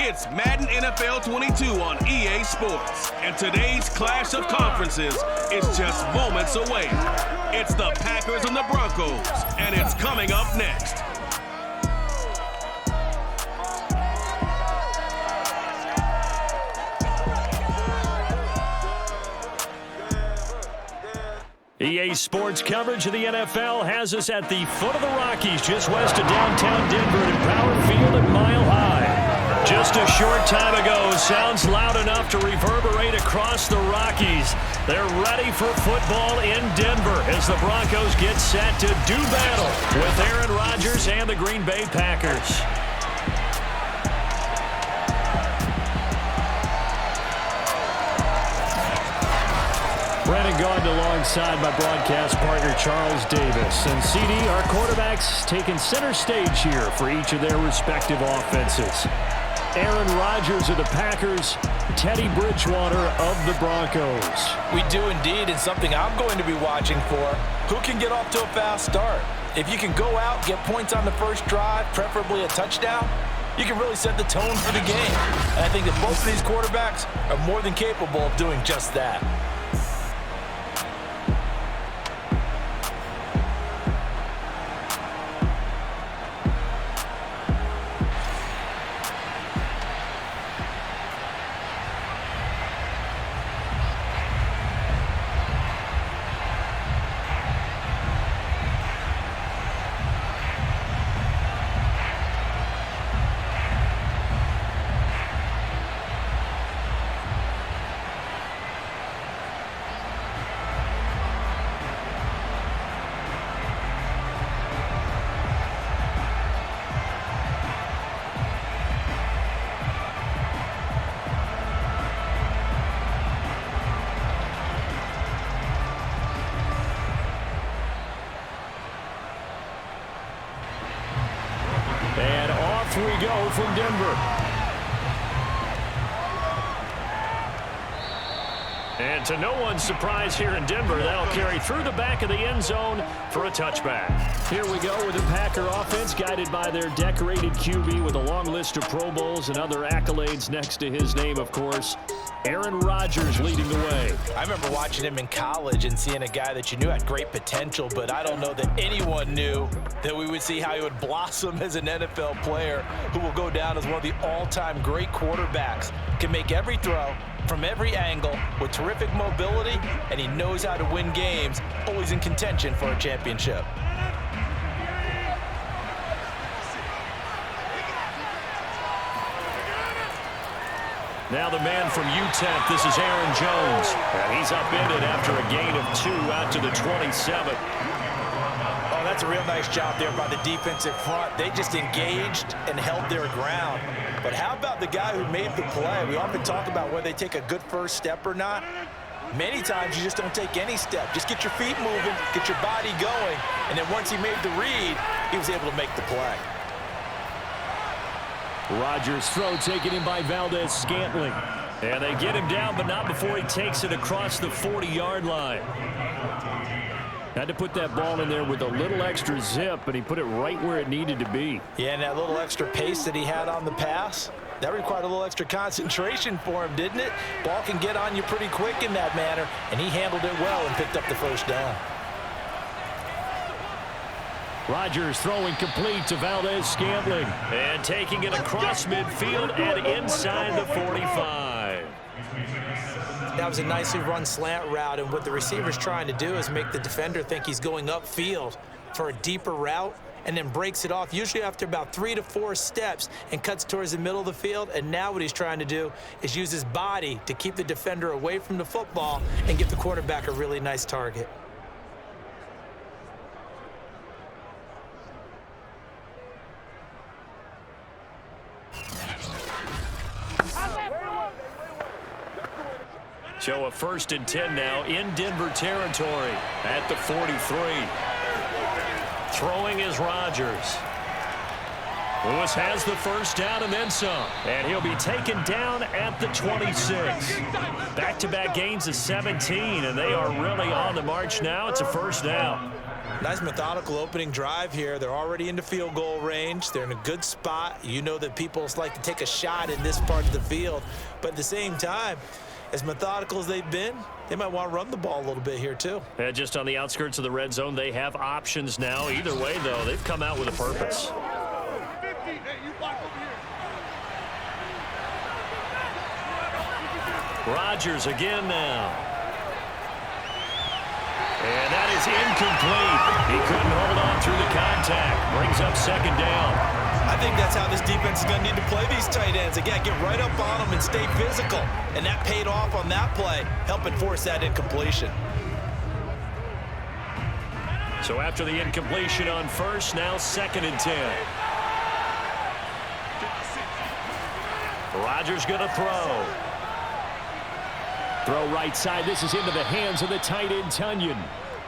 It's Madden NFL 22 on EA Sports, and today's clash of conferences is just moments away. It's the Packers and the Broncos, and it's coming up next. EA Sports coverage of the NFL has us at the foot of the Rockies, just west of downtown Denver at Power Field at Mile High. Just a short time ago, sounds loud enough to reverberate across the Rockies. They're ready for football in Denver as the Broncos get set to do battle with Aaron Rodgers and the Green Bay Packers. Brandon Gaudin alongside my broadcast partner Charles Davis. And CD, our quarterbacks taking center stage here for each of their respective offenses. Aaron Rodgers of the Packers, Teddy Bridgewater of the Broncos. We do indeed, and something I'm going to be watching for, who can get off to a fast start. If you can go out, get points on the first drive, preferably a touchdown, you can really set the tone for the game. And I think that both of these quarterbacks are more than capable of doing just that. And off we go from Denver. And to no one's surprise here in Denver, that'll carry through the back of the end zone for a touchback. Here we go with the Packer offense, guided by their decorated QB with a long list of Pro Bowls and other accolades next to his name, of course. Aaron Rodgers leading the way. I remember watching him in college and seeing a guy that you knew had great potential, but I don't know that anyone knew that we would see how he would blossom as an NFL player who will go down as one of the all-time great quarterbacks. Can make every throw from every angle with terrific mobility, and he knows how to win games, always in contention for a championship. Now the man from UTEP, this is Aaron Jones. And he's upended after a gain of 2 out to the 27. Oh, that's a real nice job there by the defensive front. They just engaged and held their ground. But how about the guy who made the play? We often talk about whether they take a good first step or not. Many times you just don't take any step. Just get your feet moving, get your body going, and then once he made the read, he was able to make the play. Rodgers' throw taken in by Valdez-Scantling. And they get him down, but not before he takes it across the 40-yard line. Had to put that ball in there with a little extra zip, and he put it right where it needed to be. Yeah, and that little extra pace that he had on the pass, that required a little extra concentration for him, didn't it? Ball can get on you pretty quick in that manner, and he handled it well and picked up the first down. Rodgers throwing complete to Valdez-Scantling. And taking it across midfield and inside the 45. That was a nicely run slant route, and what the receiver's trying to do is make the defender think he's going upfield for a deeper route, and then breaks it off, usually after about 3 to 4 steps, and cuts towards the middle of the field. And now what he's trying to do is use his body to keep the defender away from the football and give the quarterback a really nice target. So a 1st and 10 now in Denver territory at the 43. Throwing is Rodgers. Lewis has the first down and then some. And he'll be taken down at the 26. Back-to-back gains of 17, and they are really on the march now. It's a first down. Nice methodical opening drive here. They're already into field goal range. They're in a good spot. You know that people like to take a shot in this part of the field. But at the same time, as methodical as they've been, they might want to run the ball a little bit here too. Yeah, just on the outskirts of the red zone, they have options now. Either way, though, they've come out with a purpose. Rodgers again now. And that is incomplete. He couldn't hold on through the contact. Brings up second down. I think that's how this defense is going to need to play these tight ends. Again, get right up on them and stay physical. And that paid off on that play, helping force that incompletion. So after the incompletion on first, now 2nd and 10. Rodgers going to throw. Throw right side. This is into the hands of the tight end, Tunyon.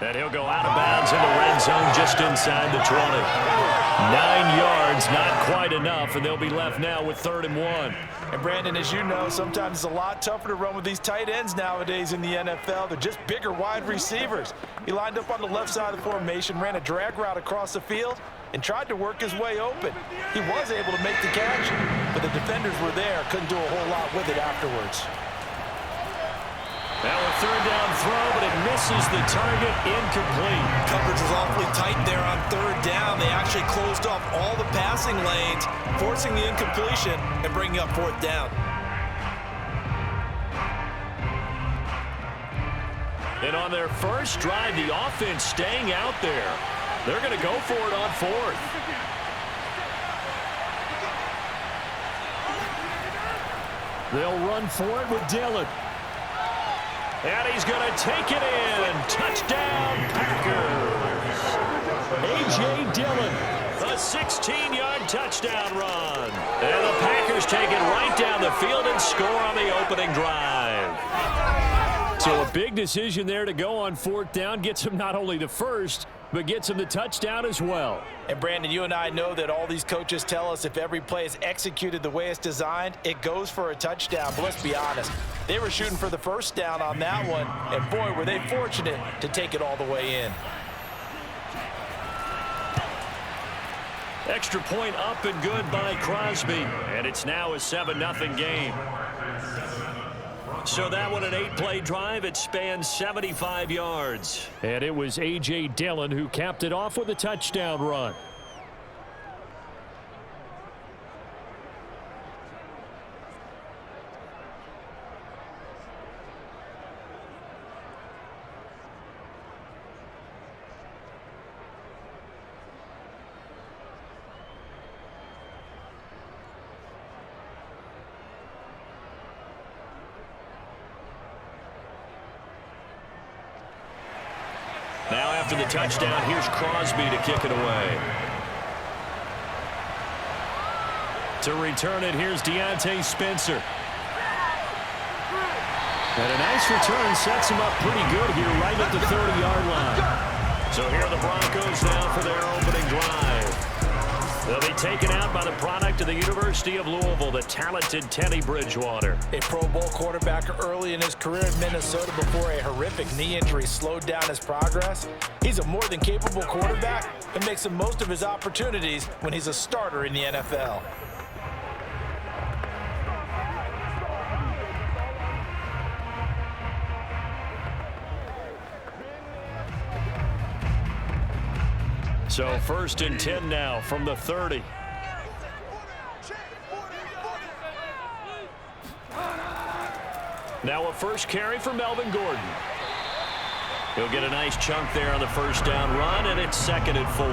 And he'll go out of bounds in the red zone just inside the 20. 9 yards, not quite enough, and they'll be left now with 3rd and 1. And Brandon, as you know, sometimes it's a lot tougher to run with these tight ends nowadays in the NFL. They're just bigger wide receivers. He lined up on the left side of the formation, ran a drag route across the field, and tried to work his way open. He was able to make the catch, but the defenders were there, couldn't do a whole lot with it afterwards. Now a 3rd down throw, but it misses the target, incomplete. Coverage was awfully tight there on 3rd down. They actually closed off all the passing lanes, forcing the incompletion and bringing up 4th down. And on their first drive, the offense staying out there. They're going to go for it on 4th. They'll run for it with Dillon. And he's going to take it in. Touchdown, Packers. A.J. Dillon, a 16-yard touchdown run. And the Packers take it right down the field and score on the opening drive. So a big decision there to go on 4th down. Gets him not only the first, but gets him the touchdown as well. And Brandon, you and I know that all these coaches tell us if every play is executed the way it's designed, it goes for a touchdown. But let's be honest, they were shooting for the first down on that one, and boy, were they fortunate to take it all the way in. Extra point up and good by Crosby. And it's now a 7-0 game. So that one, an 8-play drive. It spans 75 yards. And it was A.J. Dillon who capped it off with a touchdown run. Now after the touchdown, here's Crosby to kick it away. To return it, here's Deontay Spencer. And a nice return sets him up pretty good here right at the 30-yard line. So here are the Broncos now for their opening drive. They'll be taken out by the product of the University of Louisville, the talented Teddy Bridgewater. A Pro Bowl quarterback early in his career in Minnesota before a horrific knee injury slowed down his progress. He's a more than capable quarterback and makes the most of his opportunities when he's a starter in the NFL. So 1st and 10 now from the 30. Now a first carry for Melvin Gordon. He'll get a nice chunk there on the first down run, and it's 2nd and 4.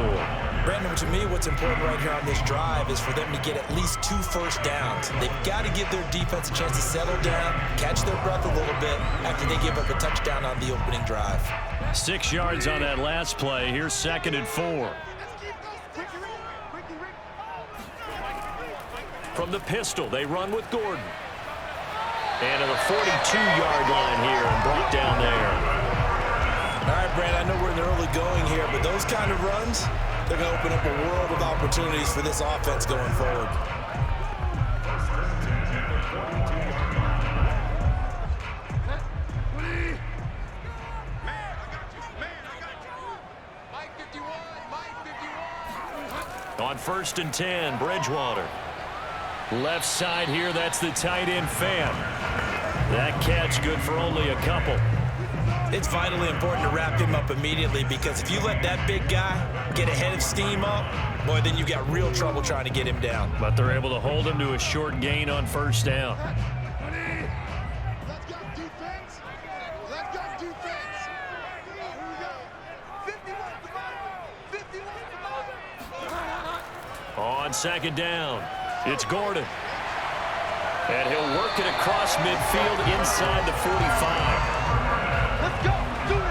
Brandon, to me, what's important right here on this drive is for them to get at least 2 first downs. They've got to give their defense a chance to settle down, catch their breath a little bit after they give up a touchdown on the opening drive. 6 yards on that last play. Here's 2nd and 4. From the pistol, they run with Gordon. And to the 42-yard line here and brought down there. All right, Brandon, I know we're in the early going here, but those kind of runs, they're going to open up a world of opportunities for this offense going forward. On 1st and 10, Bridgewater. Left side here, that's the tight end fan. That catch good for only a couple. It's vitally important to wrap him up immediately, because if you let that big guy get a head of steam up, boy, then you've got real trouble trying to get him down. But they're able to hold him to a short gain on 1st down. Let's go defense. Let's go defense. Here we go. 51 to On 2nd down, it's Gordon. And he'll work it across midfield inside the 45. Let's go. Do it.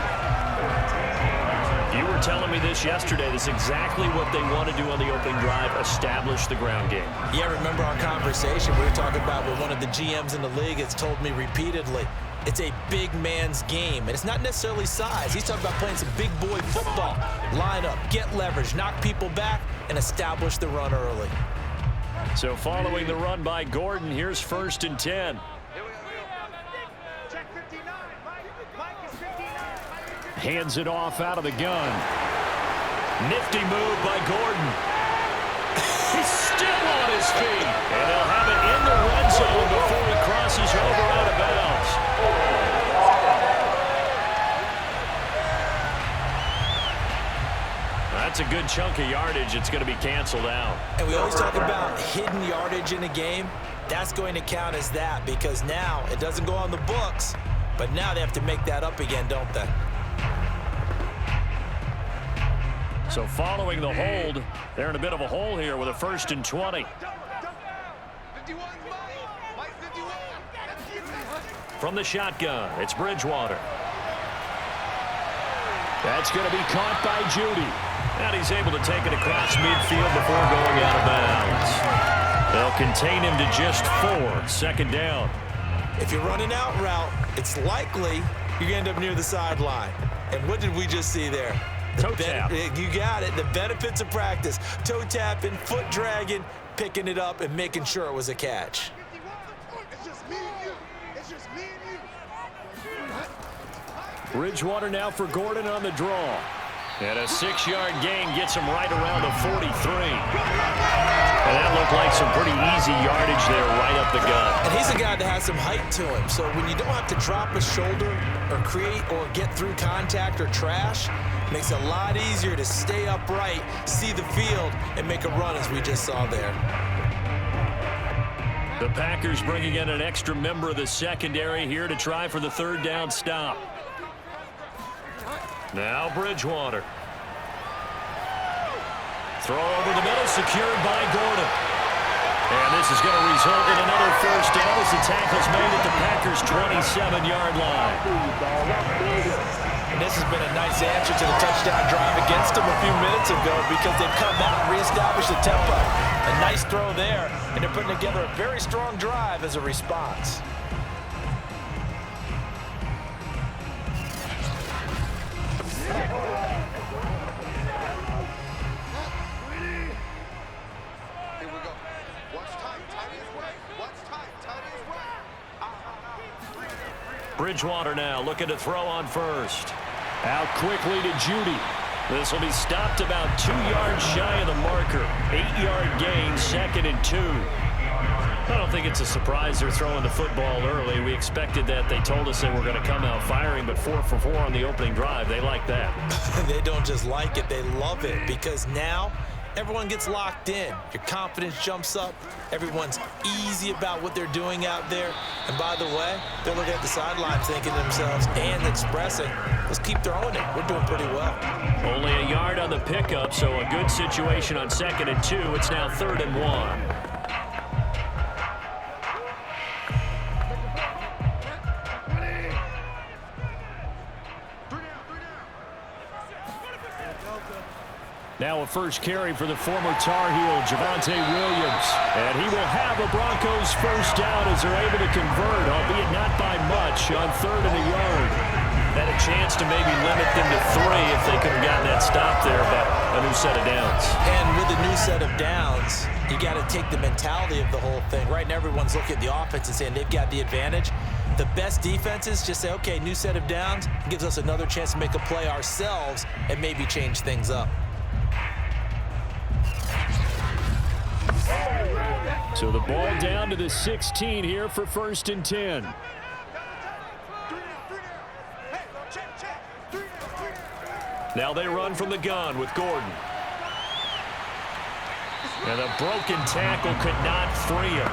You were telling me this yesterday. This is exactly what they want to do on the opening drive, establish the ground game. Yeah, remember our conversation? We were talking about what one of the GMs in the league has told me repeatedly. It's a big man's game, and it's not necessarily size. He's talking about playing some big boy football. Line up, get leverage, knock people back, and establish the run early. So following the run by Gordon, here's 1st and 10. Check 59. Mike is 59. Hands it off out of the gun. Nifty move by Gordon. He's still on his feet. And they'll have it in the red zone before it crosses over out of bounds. That's a good chunk of yardage. It's going to be canceled out. And we always talk about hidden yardage in a game. That's going to count as that, because now it doesn't go on the books, but now they have to make that up again, don't they? So following the hold, they're in a bit of a hole here with a 1st and 20. 51's Mike. Mike 51. From the shotgun, it's Bridgewater. That's going to be caught by Judy. And he's able to take it across midfield before going out of bounds. They'll contain him to just 4. 2nd down. If you're running out route, it's likely you're going to end up near the sideline. And what did we just see there? Toe tap. You got it. The benefits of practice. Toe tapping, foot dragging, picking it up, and making sure it was a catch. It's just me and you. It's just me and you. Bridgewater now for Gordon on the draw. And a 6-yard gain gets him right around the 43. And that looked like some pretty easy yardage there right up the gut. And he's a guy that has some height to him. So when you don't have to drop a shoulder or create or get through contact or trash, it makes it a lot easier to stay upright, see the field, and make a run as we just saw there. The Packers bringing in an extra member of the secondary here to try for the 3rd down stop. Now Bridgewater. Throw over the middle, secured by Gordon. And this is going to result in another 1st down as the tackle's made at the Packers' 27-yard line. And this has been a nice answer to the touchdown drive against them a few minutes ago, because they've come out and reestablished the tempo. A nice throw there, and they're putting together a very strong drive as a response. Bridgewater now looking to throw on 1st. Out quickly to Judy. This will be stopped about 2 yards shy of the marker. 8-yard gain, 2nd and 2. I don't think it's a surprise they're throwing the football early. We expected that. They told us they were going to come out firing, but 4 for 4 on the opening drive. They like that. They don't just like it, they love it, because now everyone gets locked in. Your confidence jumps up. Everyone's easy about what they're doing out there. And by the way, they're looking at the sidelines thinking to themselves and expressing, let's keep throwing it. We're doing pretty well. Only a yard on the pickup, so a good situation on 2nd and 2. It's now 3rd and 1. Now a 1st carry for the former Tar Heel, Javonte Williams. And he will have a Broncos 1st down as they're able to convert, albeit not by much, on 3rd and a yard. Had a chance to maybe limit them to 3 if they could have gotten that stop there, but a new set of downs. And with a new set of downs, you got to take the mentality of the whole thing. Right now, everyone's looking at the offense and saying they've got the advantage. The best defenses just say, okay, new set of downs, gives us another chance to make a play ourselves and maybe change things up. So the ball down to the 16 here for 1st and 10. Now they run from the gun with Gordon. And a broken tackle could not free him.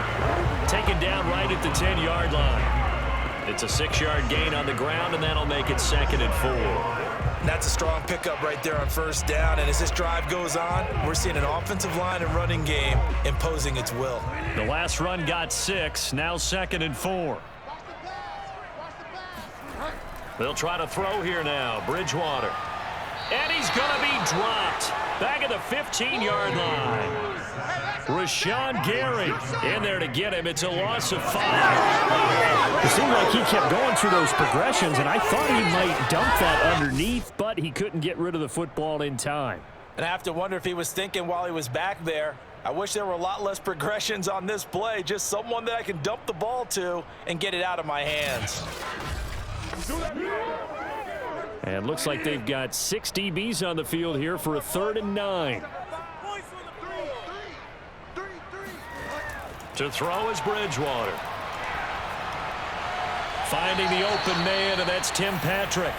Taken down right at the 10-yard line. It's a 6-yard gain on the ground, and that'll make it 2nd and 4. That's a strong pickup right there on 1st down. And as this drive goes on, we're seeing an offensive line and running game imposing its will. The last run got 6. Now 2nd and 4. They'll try to throw here now. Bridgewater. And he's going to be dropped. Back at the 15-yard line. Rashawn Gary in there to get him. It's a loss of 5. It seemed like he kept going through those progressions, and I thought he might dump that underneath, but he couldn't get rid of the football in time. And I have to wonder if he was thinking while he was back there, I wish there were a lot less progressions on this play, just someone that I can dump the ball to and get it out of my hands. And looks like they've got 6 DBs on the field here for a 3rd and 9. To throw is Bridgewater. Finding the open man, and that's Tim Patrick.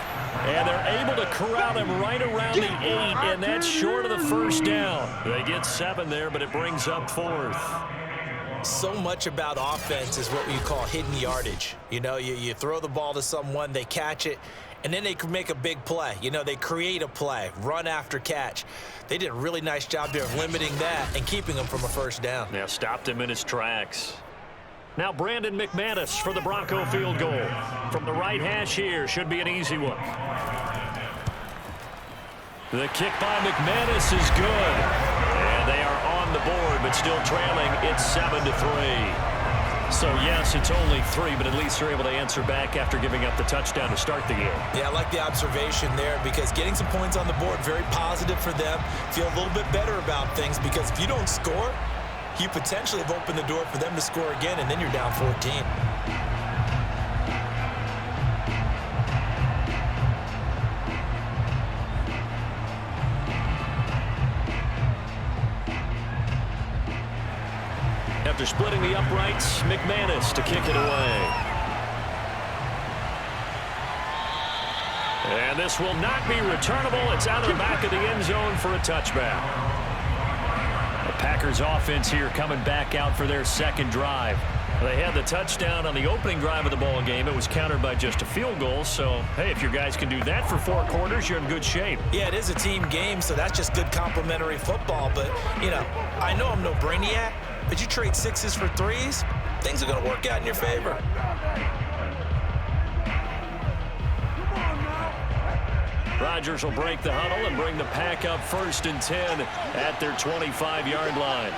And they're able to corral him right around the 8, and that's short of the 1st down. They get 7 there, but it brings up 4th. So much about offense is what you call hidden yardage. You know, you throw the ball to someone, they catch it, and then they can make a big play. You know, they create a play, run after catch. They did a really nice job there of limiting that and keeping him from a 1st down. Now stopped him in his tracks. Now Brandon McManus for the Bronco field goal. From the right hash here, should be an easy one. The kick by McManus is good. And they are on the board, but still trailing. It's 7-3. So, yes, it's only 3, but at least they're able to answer back after giving up the touchdown to start the game. Yeah, I like the observation there because getting some points on the board, very positive for them. Feel a little bit better about things because if you don't score, you potentially have opened the door for them to score again, and then you're down 14. After splitting the uprights, McManus to kick it away. And this will not be returnable. It's out of the back of the end zone for a touchback. The Packers offense here coming back out for their 2nd drive. They had the touchdown on the opening drive of the ball game. It was countered by just a field goal. So, hey, if your guys can do that for 4 quarters, you're in good shape. Yeah, it is a team game, so that's just good complementary football. But, you know, I know I'm no brainiac, but you trade 6s for 3s, things are going to work out in your favor. Rodgers will break the huddle and bring the pack up 1st and 10 at their 25-yard line.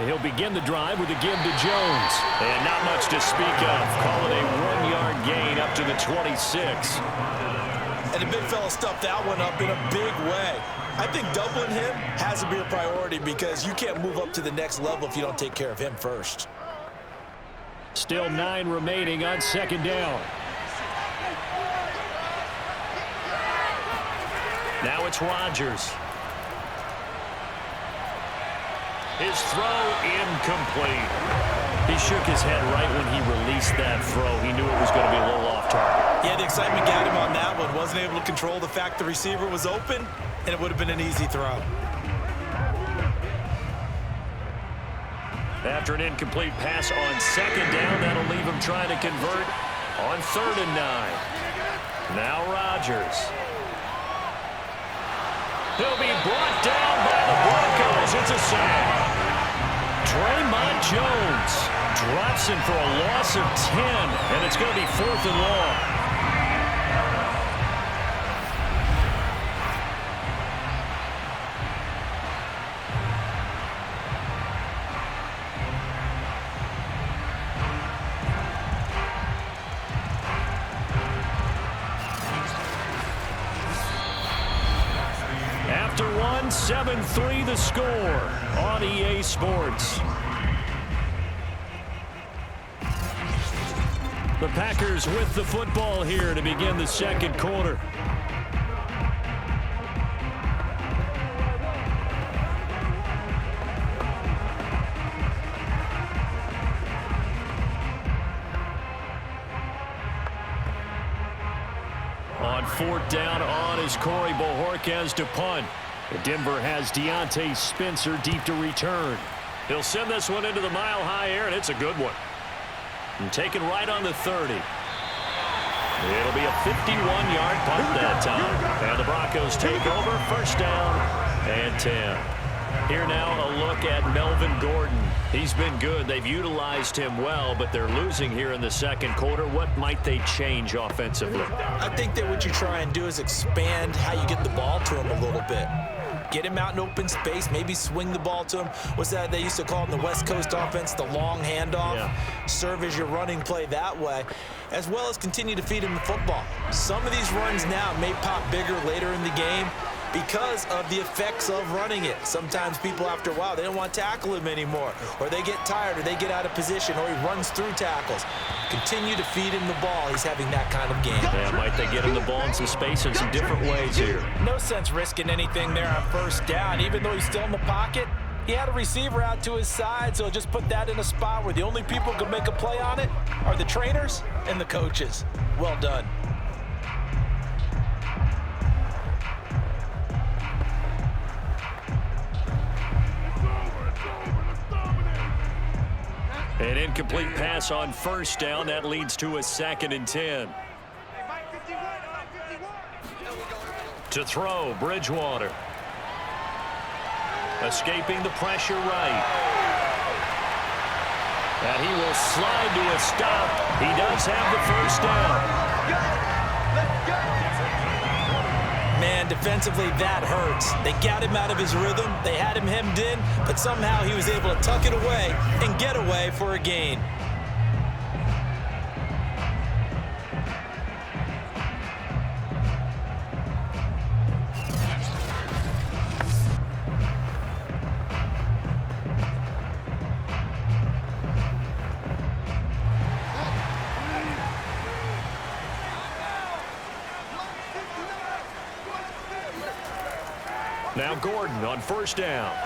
He'll begin the drive with a give to Jones. And not much to speak of. Call it a 1-yard gain up to the 26. And the big fella stuffed that one up in a big way. I think doubling him has to be a priority because you can't move up to the next level if you don't take care of him first. Still 9 remaining on 2nd down. Now it's Rodgers. His throw incomplete. He shook his head right when he released that throw. He knew it was going to be a little off target. Yeah, the excitement got him on that one. Wasn't able to control the fact the receiver was open, and it would have been an easy throw. After an incomplete pass on 2nd down, that'll leave him trying to convert on 3rd and 9. Now Rodgers. He'll be brought down by the Broncos. It's a sack. Draymond Jones drops him for a loss of 10, and it's going to be 4th and long. After 7-3 the score on EA Sports. The Packers with the football here to begin the 2nd quarter. 4th down on as Corey Bojorquez to punt. Denver has Deontay Spencer deep to return. He'll send this one into the mile-high air, and it's a good one. And taken right on the 30. It'll be a 51-yard punt that time. And the Broncos take over, 1st down and 10. Here now a look at Melvin Gordon. He's been good. They've utilized him well, but they're losing here in the 2nd quarter. What might they change offensively? I think that what you try and do is expand how you get the ball to him a little bit. Get him out in open space, maybe swing the ball to him. What's that they used to call in the West Coast offense, the long handoff? Yeah. Serve as your running play that way, as well as continue to feed him the football. Some of these runs now may pop bigger later in the game because of the effects of running it. Sometimes people, after a while, they don't want to tackle him anymore, or they get tired, or they get out of position, or he runs through tackles. Continue to feed him the ball. He's having that kind of game. Yeah, might they get him the ball in some space in some different ways here? No sense risking anything there on 1st down. Even though he's still in the pocket, he had a receiver out to his side, so just put that in a spot where the only people who can make a play on it are the trainers and the coaches. Well done. An incomplete pass on 1st down. That leads to a 2nd and 10. To throw, Bridgewater. Escaping the pressure right. And he will slide to a stop. He does have the 1st down. Man, defensively, that hurts. They got him out of his rhythm. They had him hemmed in, but somehow he was able to tuck it away and get away for a gain. Now Gordon on 1st down.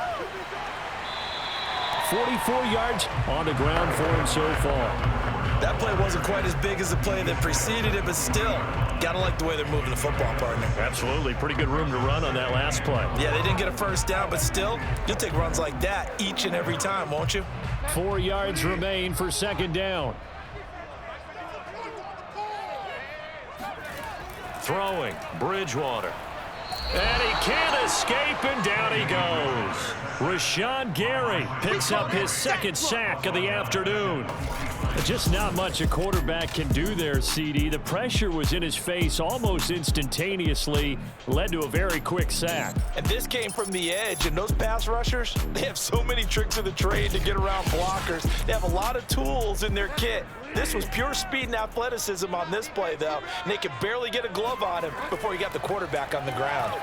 44 yards on the ground for him so far. That play wasn't quite as big as the play that preceded it, but still, got to like the way they're moving the football, partner. Absolutely. Pretty good room to run on that last play. Yeah, they didn't get a 1st down, but still, you'll take runs like that each and every time, won't you? 4 yards remain for 2nd down. Throwing, Bridgewater. And he can't escape, and down he goes. Rashawn Gary picks up his 2nd sack of the afternoon. Just not much a quarterback can do there, CD. The pressure was in his face almost instantaneously, led to a very quick sack. And this came from the edge, and those pass rushers, they have so many tricks of the trade to get around blockers. They have a lot of tools in their kit. This was pure speed and athleticism on this play, though, and they could barely get a glove on him before he got the quarterback on the ground.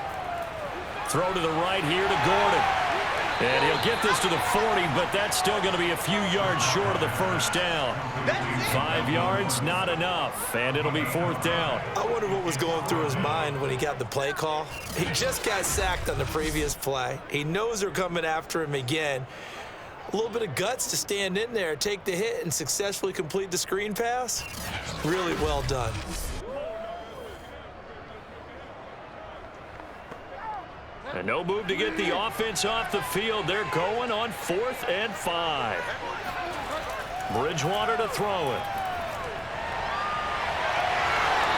Throw to the right here to Gordon. And he'll get this to the 40, but that's still going to be a few yards short of the 1st down. 5 yards, not enough, and it'll be 4th down. I wonder what was going through his mind when he got the play call. He just got sacked on the previous play. He knows they're coming after him again. A little bit of guts to stand in there, take the hit, and successfully complete the screen pass. Really well done. And no move to get the offense off the field. They're going on 4th and 5. Bridgewater to throw it.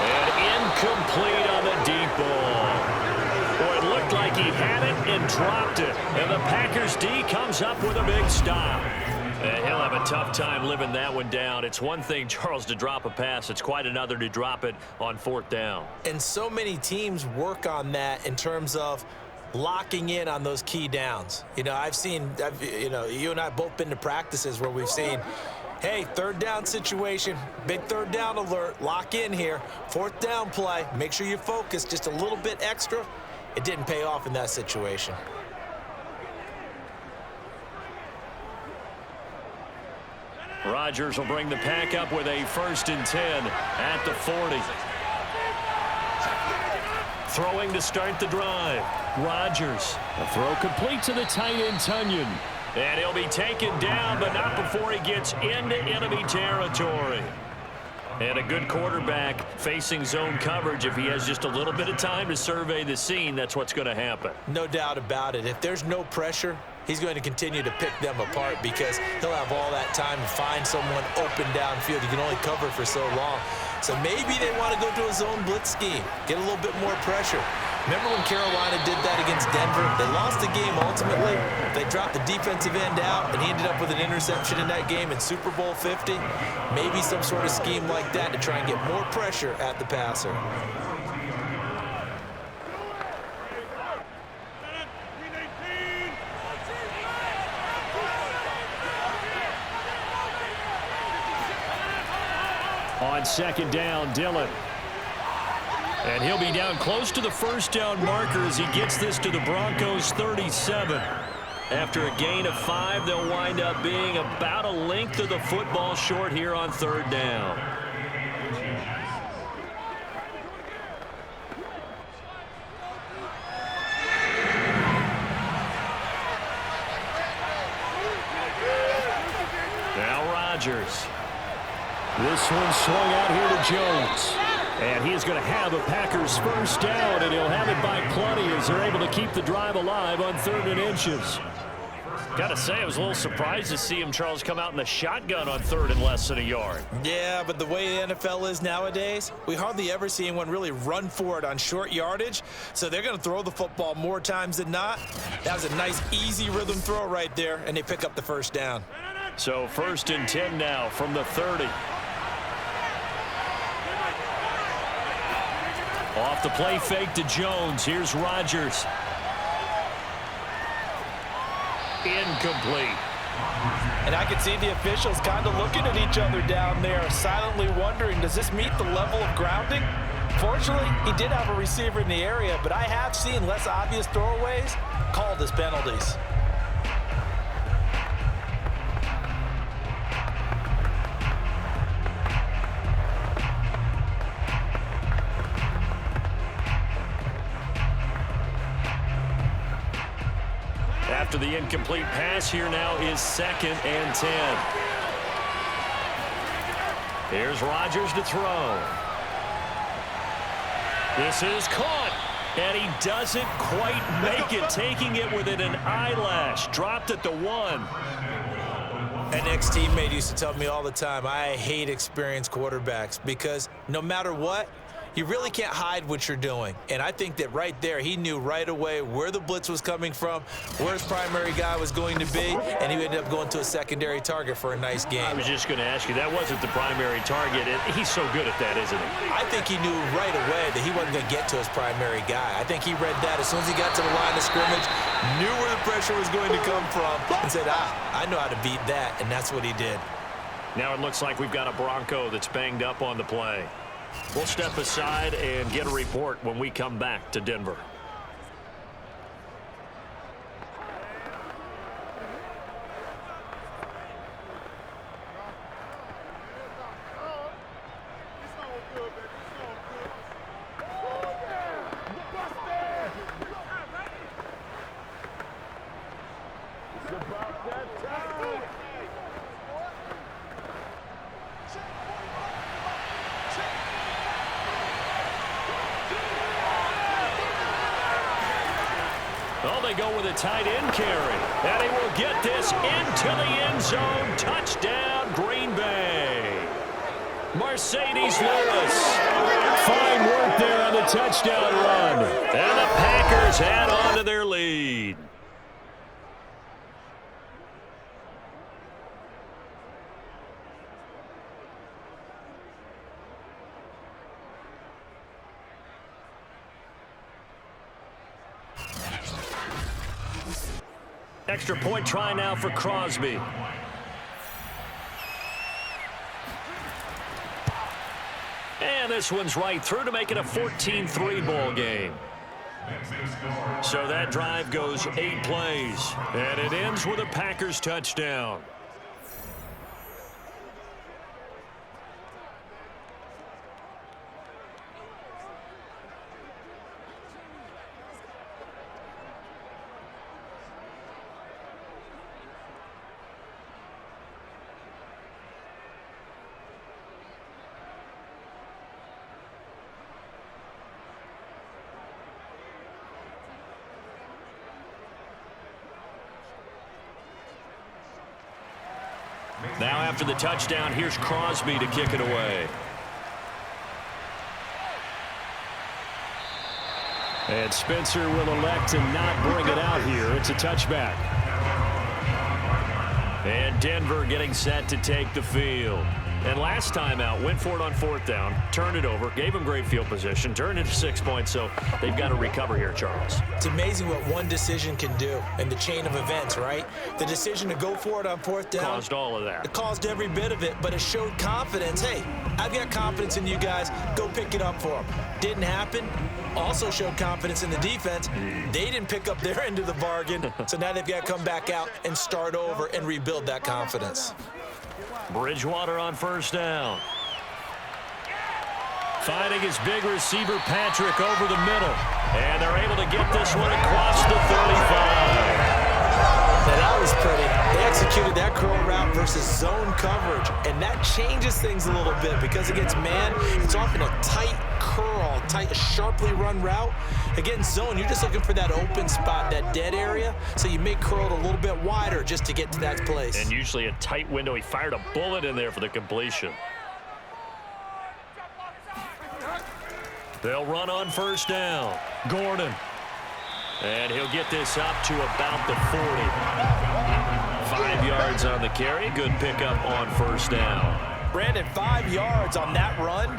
And incomplete on the deep ball. Boy, it looked like he had it and dropped it. And the Packers D comes up with a big stop. And he'll have a tough time living that one down. It's one thing, Charles, to drop a pass. It's quite another to drop it on 4th down. And so many teams work on that in terms of locking in on those key downs. You know, you and I both been to practices where we've seen, hey, 3rd down situation, big 3rd down alert, lock in here, 4th down play, make sure you focus just a little bit extra. It didn't pay off in that situation. Rodgers will bring the pack up with a 1st and 10 at the 40. Throwing to start the drive. Rodgers. A throw complete to the tight end, Tunyon. And he'll be taken down, but not before he gets into enemy territory. And a good quarterback facing zone coverage, if he has just a little bit of time to survey the scene, that's what's going to happen. No doubt about it. If there's no pressure, he's going to continue to pick them apart because he'll have all that time to find someone open downfield. You can only cover for so long. So maybe they want to go to a zone blitz scheme, get a little bit more pressure. Remember when Carolina did that against Denver? They lost the game ultimately. They dropped the defensive end out, and he ended up with an interception in that game in Super Bowl 50. Maybe some sort of scheme like that to try and get more pressure at the passer. On second down, Dillon. And he'll be down close to the first down marker as he gets this to the Broncos 37. After a gain of 5, they'll wind up being about a length of the football short here on third down. Now Rodgers. This one swung out here to Jones. And he is going to have a Packers first down, and he'll have it by plenty as they're able to keep the drive alive on 3rd and inches. Got to say, I was a little surprised to see him, Charles, come out in the shotgun on 3rd and less than a yard. Yeah, but the way the NFL is nowadays, we hardly ever see anyone really run for it on short yardage. So they're going to throw the football more times than not. That was a nice, easy rhythm throw right there, and they pick up the first down. So 1st and 10 now from the 30. Off the play fake to Jones. Here's Rodgers. Incomplete. And I can see the officials kind of looking at each other down there, silently wondering, does this meet the level of grounding? Fortunately, he did have a receiver in the area, but I have seen less obvious throwaways called as penalties. After the incomplete pass, here now is 2nd and 10. Here's Rodgers to throw. This is caught, and he doesn't quite make it, taking it within an eyelash. Dropped at the 1. An ex-teammate used to tell me all the time, I hate experienced quarterbacks because no matter what, you really can't hide what you're doing. And I think that right there, he knew right away where the blitz was coming from, where his primary guy was going to be, and he ended up going to a secondary target for a nice game. I was just going to ask you, that wasn't the primary target. He's so good at that, isn't he? I think he knew right away that he wasn't going to get to his primary guy. I think he read that as soon as he got to the line of scrimmage, knew where the pressure was going to come from, and said, I know how to beat that, and that's what he did. Now it looks like we've got a Bronco that's banged up on the play. We'll step aside and get a report when we come back to Denver. Well, they go with a tight end carry. And he will get this into the end zone. Touchdown, Green Bay. Mercedes Lewis. Fine work there on the touchdown run. And the Packers add on to their lead. Extra point try now for Crosby. And this one's right through to make it a 14-3 ball game. So that drive goes 8 plays. And it ends with a Packers touchdown. Now after the touchdown, here's Crosby to kick it away. And Spencer will elect to not bring it out here. It's a touchback. And Denver getting set to take the field. And last time out, went for it on 4th down, turned it over, gave them great field position, turned it to 6 points, so they've got to recover here, Charles. It's amazing what one decision can do in the chain of events, right? The decision to go for it on 4th down. Caused all of that. It caused every bit of it, but it showed confidence. Hey, I've got confidence in you guys. Go pick it up for them. Didn't happen. Also showed confidence in the defense. They didn't pick up their end of the bargain, so now they've got to come back out and start over and rebuild that confidence. Bridgewater on 1st down. Finding his big receiver, Patrick, over the middle. And they're able to get this one across the 35. Now that was pretty. They executed that curl route versus zone coverage, and that changes things a little bit because against man, it's often a tight curl, tight, sharply run route. Against zone, you're just looking for that open spot, that dead area, so you may curl it a little bit wider just to get to that place. And usually a tight window. He fired a bullet in there for the completion. They'll run on 1st down. Gordon. And he'll get this up to about the 40. 5 yards on the carry. Good pickup on 1st down. Brandon, 5 yards on that run.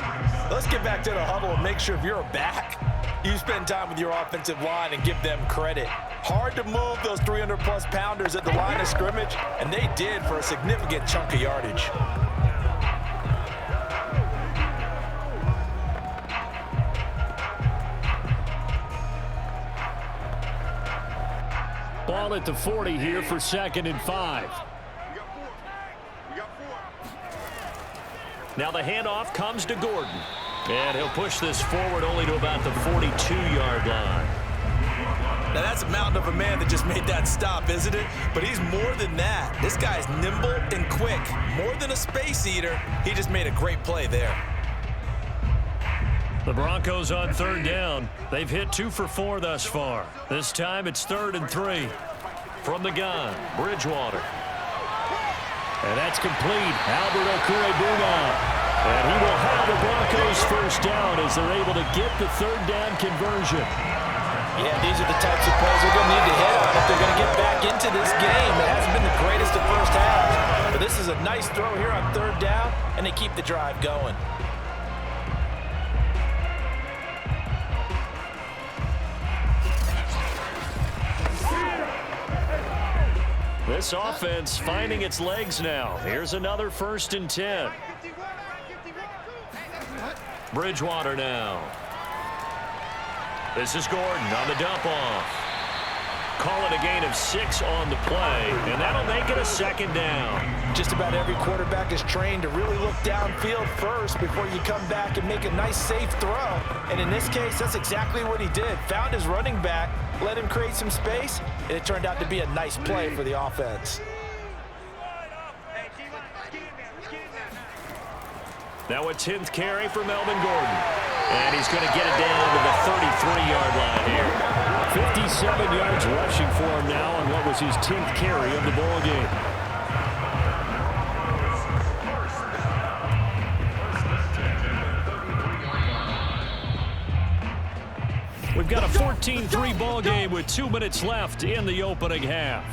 Let's get back to the huddle and make sure if you're a back, you spend time with your offensive line and give them credit. Hard to move those 300-plus pounders at the line of scrimmage, and they did for a significant chunk of yardage. Ball at the 40 here for 2nd and 5. Now the handoff comes to Gordon. And he'll push this forward only to about the 42-yard line. Now that's a mountain of a man that just made that stop, isn't it? But he's more than that. This guy's nimble and quick. More than a space eater, he just made a great play there. The Broncos on 3rd down. They've hit 2 for 4 thus far. This time it's 3rd and 3. From the gun, Bridgewater. And that's complete. Albert Okwuegbunam. And he will have the Broncos 1st down as they're able to get the 3rd down conversion. Yeah, these are the types of plays they're going to need to hit on if they're going to get back into this game. It hasn't been the greatest of first halves, but this is a nice throw here on 3rd down, and they keep the drive going. This offense finding its legs now. Here's another 1st and 10. Bridgewater now. This is Gordon on the dump off. Call it a gain of 6 on the play, and that'll make it a 2nd down. Just about every quarterback is trained to really look downfield first before you come back and make a nice, safe throw. And in this case, that's exactly what he did. Found his running back, let him create some space, and it turned out to be a nice play for the offense. Now a 10th carry for Melvin Gordon. And he's going to get it down to the 33-yard line here. 57 yards rushing for him now on what was his 10th carry of the ball game. We've got a 14-3 ball game with 2 minutes left in the opening half.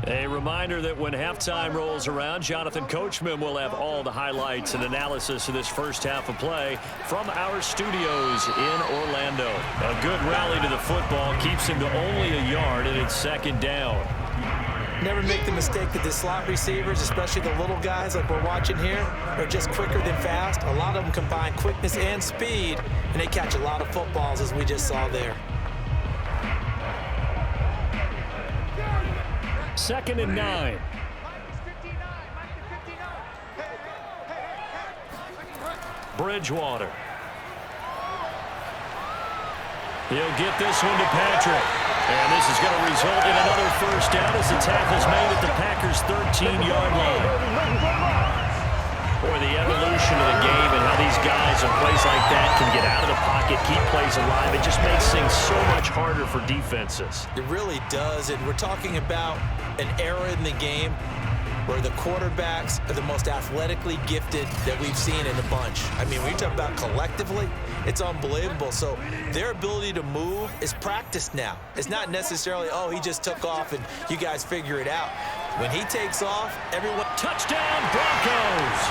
A reminder that when halftime rolls around, Jonathan Coachman will have all the highlights and analysis of this first half of play from our studios in Orlando. A good rally to the football keeps him to only a yard, and it's 2nd down. Never make the mistake that the slot receivers, especially the little guys like we're watching here, are just quicker than fast. A lot of them combine quickness and speed, and they catch a lot of footballs, as we just saw there. 2nd and 9. Bridgewater. He'll get this one to Patrick. And this is going to result in another 1st down as the tackle's made at the Packers' 13-yard line. Or the evolution of the game and how these guys in plays like that can get out of the pocket, keep plays alive. It just makes things so much harder for defenses. It really does, and we're talking about an era in the game where the quarterbacks are the most athletically gifted that we've seen in a bunch. I mean, when you talk about collectively, it's unbelievable. So their ability to move is practiced now. It's not necessarily, oh, he just took off and you guys figure it out. When he takes off, everyone... Touchdown, Broncos!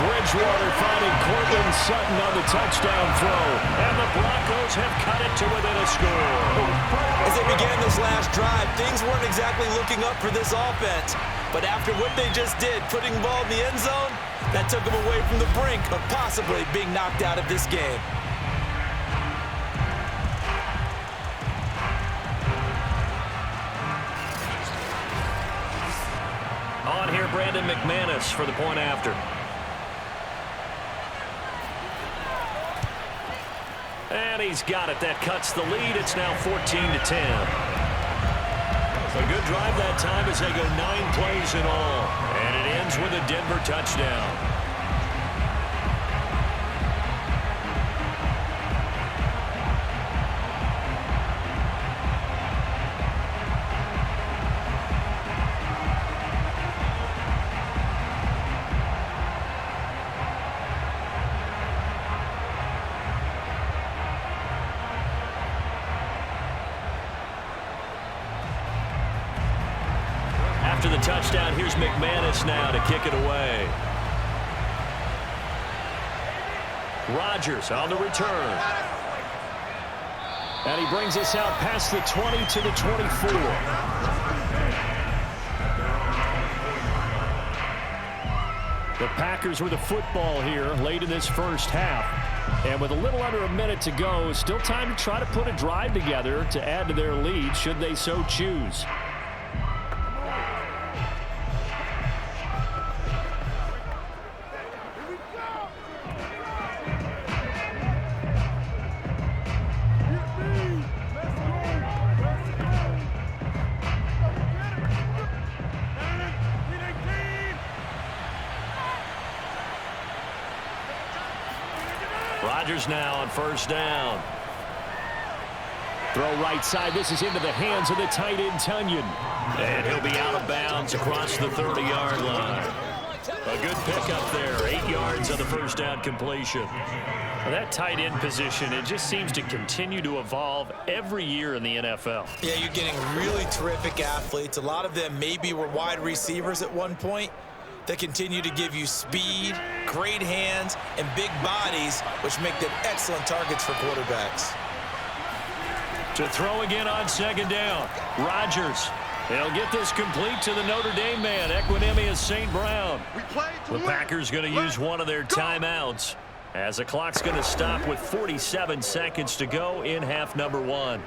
Bridgewater finding Cortland Sutton on the touchdown throw. And the Broncos have cut it to within a score. As they began this last drive, things weren't exactly looking up for this offense. But after what they just did, putting the ball in the end zone, that took them away from the brink of possibly being knocked out of this game. On here, Brandon McManus for the point after. And he's got it. That cuts the lead. It's now 14-10. A good drive that time as they go 9 plays in all. And it ends with a Denver touchdown. After the touchdown, here's McManus now to kick it away. Rodgers on the return. And he brings us out past the 20 to the 24. The Packers with the football here late in this first half. And with a little under a minute to go, still time to try to put a drive together to add to their lead should they so choose. Rodgers now on first down. Throw right side. This is into the hands of the tight end, Tunyon. And he'll be out of bounds across the 30-yard line. A good pickup there. 8 yards on the first down completion. Well, that tight end position, it just seems to continue to evolve every year in the NFL. Yeah, you're getting really terrific athletes. A lot of them maybe were wide receivers at one point. That continue to give you speed, great hands, and big bodies, which make them excellent targets for quarterbacks. To throw again on second down. Rodgers. He'll get this complete to the Notre Dame man, Equinemius St. Brown. The Packers going to use one of their timeouts as the clock's going to stop with 47 seconds to go in half number 1.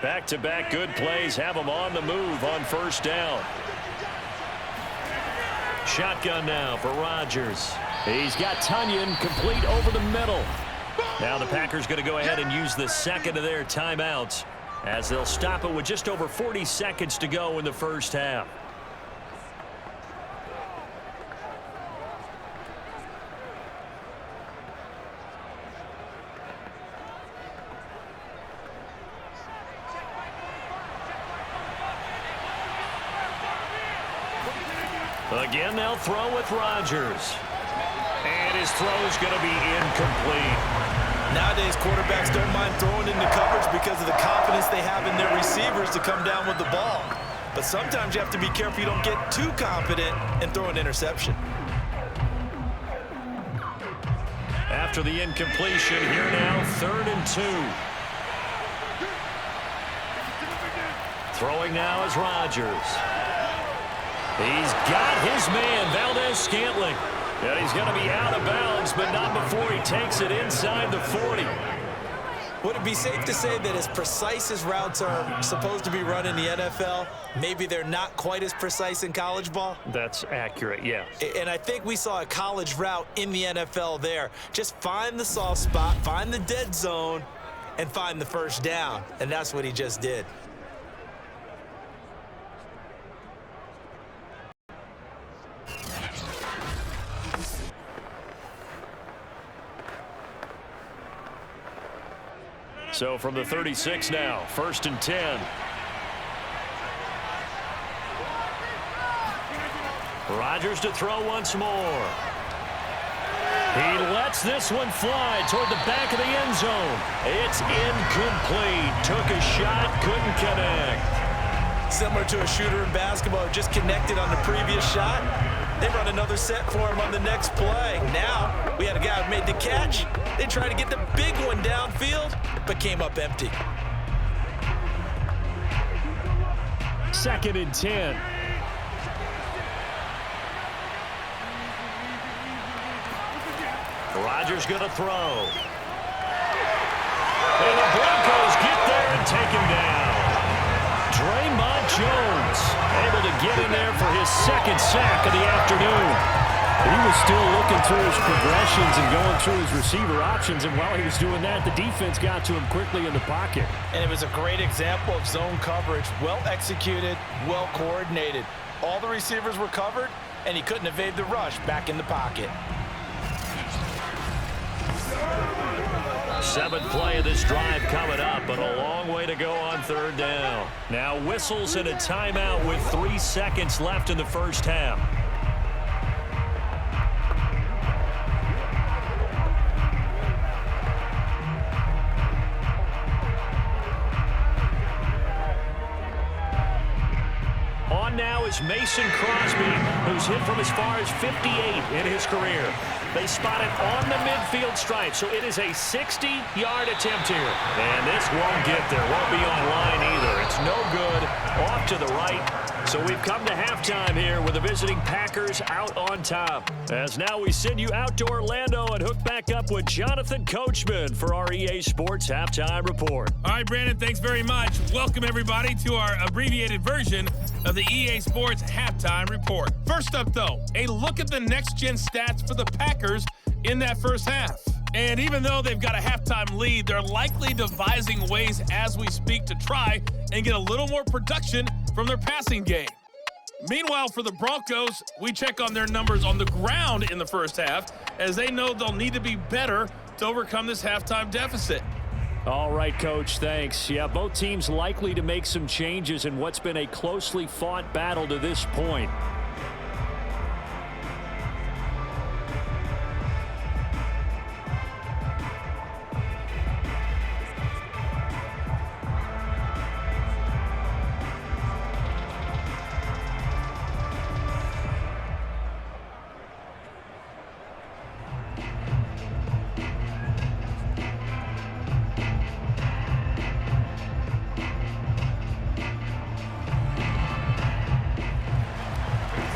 Back-to-back good plays have them on the move on first down. Shotgun now for Rodgers. He's got Tunyon complete over the middle. Now the Packers going to go ahead and use the second of their timeouts as they'll stop it with just over 40 seconds to go in the first half. Again, they'll throw with Rodgers. And his throw is going to be incomplete. Nowadays, quarterbacks don't mind throwing into coverage because of the confidence they have in their receivers to come down with the ball. But sometimes you have to be careful you don't get too confident and throw an interception. After the incompletion, here now, 3rd and 2. Throwing now is Rodgers. He's got his man, Valdez-Scantling. And he's going to be out of bounds, but not before he takes it inside the 40. Would it be safe to say that as precise as routes are supposed to be run in the NFL, maybe they're not quite as precise in college ball? That's accurate, yeah. And I think we saw a college route in the NFL there. Just find the soft spot, find the dead zone, and find the first down. And that's what he just did. So from the 36 now, 1st and 10. Rodgers to throw once more. He lets this one fly toward the back of the end zone. It's incomplete. Took a shot, couldn't connect. Similar to a shooter in basketball, just connected on the previous shot. They run another set for him on the next play. Now, we had a guy who made the catch. They tried to get the big one downfield, but came up empty. 2nd and 10. Rodgers going to throw. And the Broncos get there and take him down. Draymond Jones able to get in there for his 2nd sack of the afternoon. He was still looking through his progressions and going through his receiver options, and while he was doing that, the defense got to him quickly in the pocket. And it was a great example of zone coverage. Well executed, well coordinated. All the receivers were covered, and he couldn't evade the rush back in the pocket. 7th play of this drive coming up, but a long way to go on 3rd down. Now whistles and a timeout with 3 seconds left in the first half. On now is Mason Crosby, who's hit from as far as 58 in his career. They spot it on the midfield stripe, so it is a 60-yard attempt here. And this won't get there. Won't be on line either. It's no good. Off to the right. So we've come to halftime here with the visiting Packers out on top. As now we send you out to Orlando and hook back up with Jonathan Coachman for our EA Sports Halftime Report. All right, Brandon, thanks very much. Welcome, everybody, to our abbreviated version of the EA Sports Halftime Report. First up, though, a look at the next-gen stats for the Packers in that first half. And even though they've got a halftime lead, they're likely devising ways as we speak to try and get a little more production from their passing game. Meanwhile, for the Broncos, we check on their numbers on the ground in the first half, as they know they'll need to be better to overcome this halftime deficit. All right, Coach, thanks. Yeah, both teams likely to make some changes in what's been a closely fought battle to this point.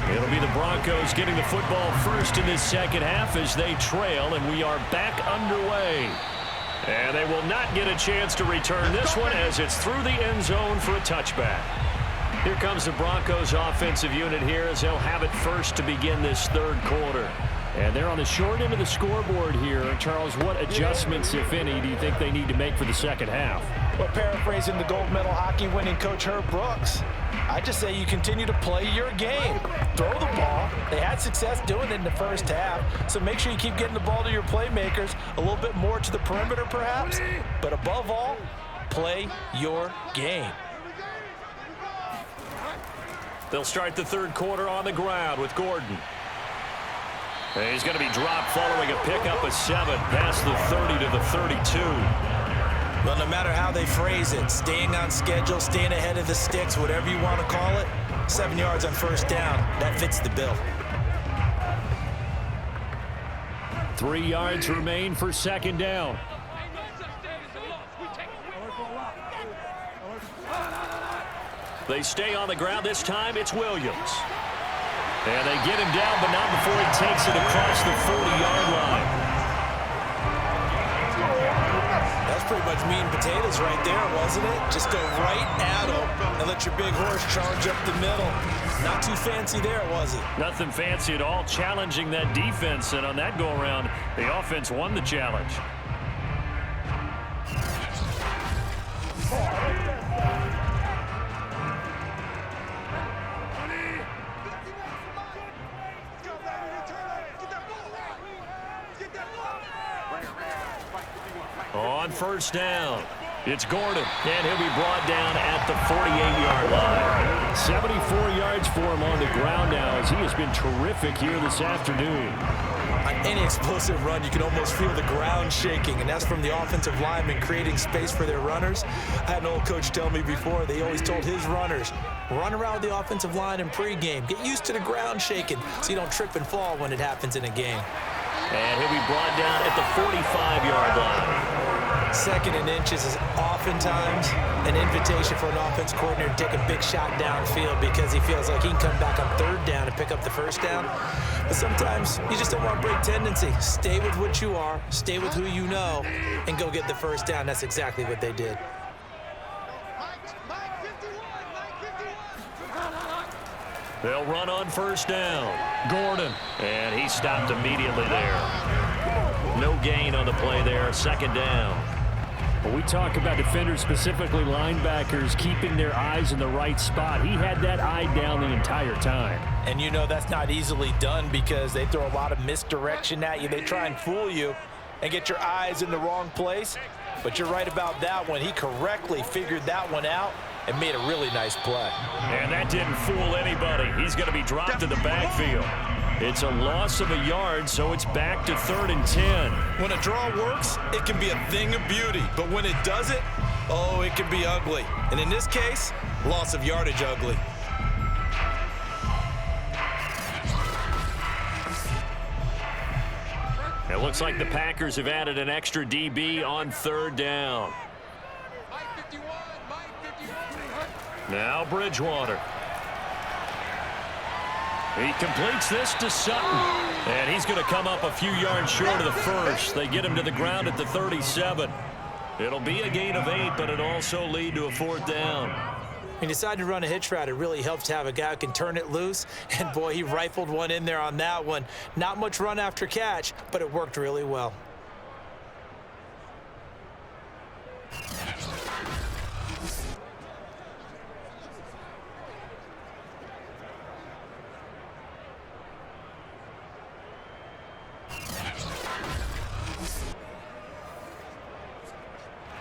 It'll be the Broncos getting the football first in this second half as they trail, and we are back underway. And they will not get a chance to return this one as it's through the end zone for a touchback. Here comes the Broncos offensive unit here as they'll have it first to begin this 3rd quarter. And they're on the short end of the scoreboard here. Charles, what adjustments, if any, do you think they need to make for the second half? Well, paraphrasing the gold medal hockey winning coach Herb Brooks, I just say you continue to play your game. Throw the ball. They had success doing it in the first half, so make sure you keep getting the ball to your playmakers, a little bit more to the perimeter perhaps, but above all, play your game. They'll start the 3rd quarter on the ground with Gordon. And he's going to be dropped following a pickup of 7 past the 30 to the 32. Well, no matter how they phrase it, staying on schedule, staying ahead of the sticks, whatever you want to call it, 7 yards on first down, that fits the bill. 3 yards remain for 2nd down. They stay on the ground. This time it's Williams. And they get him down, but not before he takes it across the 40-yard line. That's pretty much much meat and potatoes right there, wasn't it? Just go right at him and let your big horse charge up the middle. Not too fancy there, was it? Nothing fancy at all, challenging that defense. And on that go-around, the offense won the challenge. On first down, it's Gordon, and he'll be brought down at the 48-yard line. 74 yards for him on the ground now, as he has been terrific here this afternoon. On any explosive run, you can almost feel the ground shaking, and that's from the offensive linemen creating space for their runners. I had an old coach tell me before, they always told his runners, run around the offensive line in pregame. Get used to the ground shaking so you don't trip and fall when it happens in a game. And he'll be brought down at the 45-yard line. Second and inches is oftentimes an invitation for an offense coordinator to take a big shot downfield because he feels like he can come back on third down and pick up the first down. But sometimes you just don't want to break tendency. Stay with what you are, stay with who you know, and go get the first down. That's exactly what they did. They'll run on first down. Gordon, and he stopped immediately there. No gain on the play there, second down. Well, we talk about defenders, specifically linebackers, keeping their eyes in the right spot. He had that eye down the entire time. And you know that's not easily done because they throw a lot of misdirection at you. They try and fool you and get your eyes in the wrong place. But you're right about that one. He correctly figured that one out and made a really nice play. And that didn't fool anybody. He's going to be dropped in the backfield. It's a loss of a yard, so it's back to 3rd and 10. When a draw works, it can be a thing of beauty. But when it doesn't, oh, it can be ugly. And in this case, loss of yardage ugly. It looks like the Packers have added an extra DB on 3rd down. Now Bridgewater. He completes this to Sutton. And he's going to come up a few yards short of the first. They get him to the ground at the 37. It'll be a gain of 8, but it'll also lead to a 4th down. He decided to run a hitch route. It really helps to have a guy who can turn it loose. And, boy, he rifled one in there on that one. Not much run after catch, but it worked really well.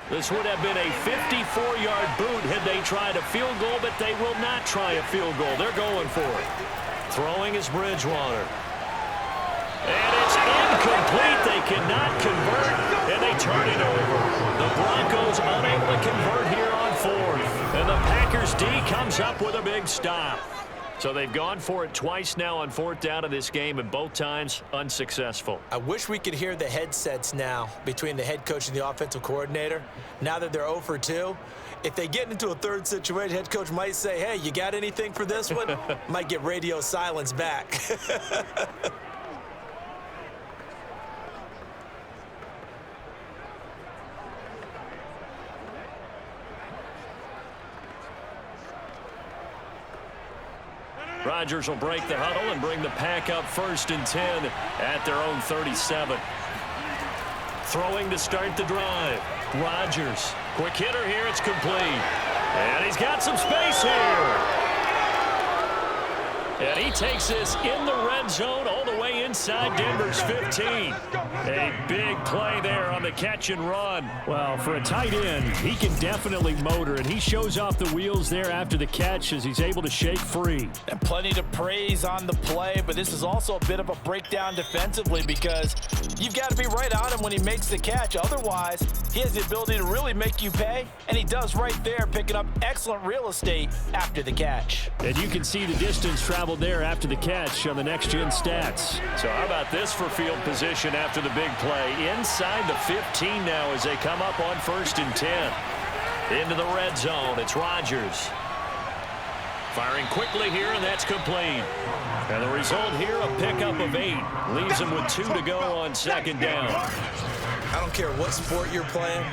This would have been a 54-yard boot had they tried a field goal, but they will not try a field goal. They're going for it. Throwing is Bridgewater. And it's incomplete. They cannot convert, and they turn it over. The Broncos unable to convert here on 4th. And the Packers D comes up with a big stop. So they've gone for it twice now on 4th down of this game, and both times unsuccessful. I wish we could hear the headsets now between the head coach and the offensive coordinator. Now that they're 0 for 2, if they get into a third situation, head coach might say, hey, you got anything for this one? Might get radio silence back. Rodgers will break the huddle and bring the Pack up 1st and 10 at their own 37. Throwing to start the drive. Rodgers. Quick hitter here. It's complete. And he's got some space here. And he takes this in the red zone all the way inside Denver's 15. A big play there on the catch and run. Well, for a tight end, he can definitely motor, and he shows off the wheels there after the catch as he's able to shake free. And plenty to praise on the play, but this is also a bit of a breakdown defensively because you've got to be right on him when he makes the catch. Otherwise, he has the ability to really make you pay, and he does right there, picking up excellent real estate after the catch. And you can see the distance traveled there after the catch on the next-gen stats. So how about this for field position after the big play? Inside the 15 now as they come up on 1st and 10. Into the red zone, it's Rodgers. Firing quickly here, and that's complete. And the result here, a pickup of 8. Leaves them with 2 to go on 2nd down. I don't care what sport you're playing.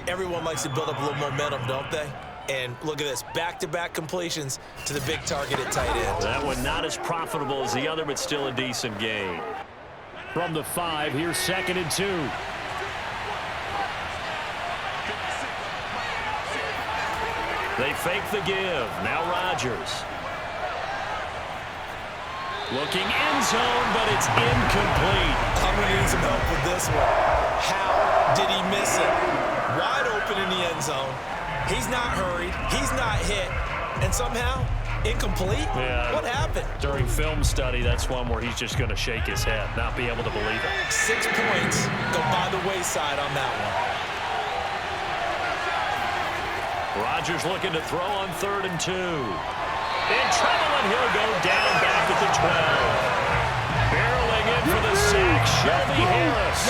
everyone likes to build up a little momentum, don't they? And look at this, back-to-back completions to the big target at tight end. That one not as profitable as the other, but still a decent gain. From the 5, here's 2nd and 2. They fake the give. Now Rodgers. Looking end zone, but it's incomplete. I'm going to need some help with this one. How did he miss it? Wide open in the end zone. He's not hurried. He's not hit. And somehow, incomplete? Yeah, what happened? During film study, that's one where he's just going to shake his head, not be able to believe it. 6 points go by the wayside on that one. Rodgers looking to throw on 3rd and 2. In trouble, and he'll go down back at the 12. Barreling in for the sack, Shelby Harris.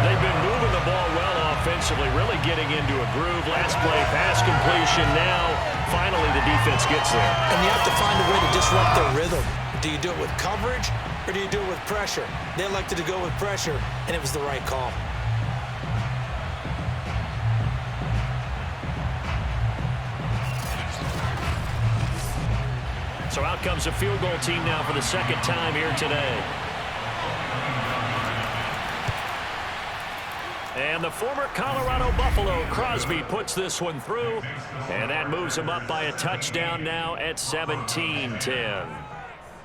They've been moving the ball well offensively, really getting into a groove. Last play, pass completion. Now, finally, the defense gets there. And you have to find a way to disrupt their rhythm. Do you do it with coverage, or do you do it with pressure? They elected to go with pressure, and it was the right call. So out comes a field goal team now for the 2nd time here today. And the former Colorado Buffalo, Crosby, puts this one through. And that moves him up by a touchdown now at 17-10.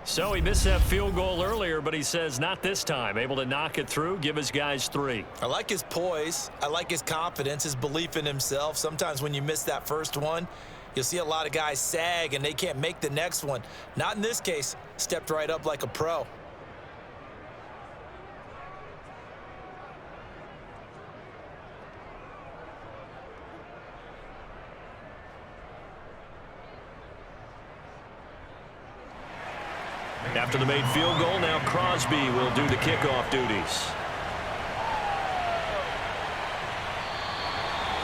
So he missed that field goal earlier, but he says not this time. Able to knock it through, give his guys 3. I like his poise. I like his confidence, his belief in himself. Sometimes when you miss that first one, you'll see a lot of guys sag and they can't make the next one. Not in this case. Stepped right up like a pro. After the made field goal, now Crosby will do the kickoff duties.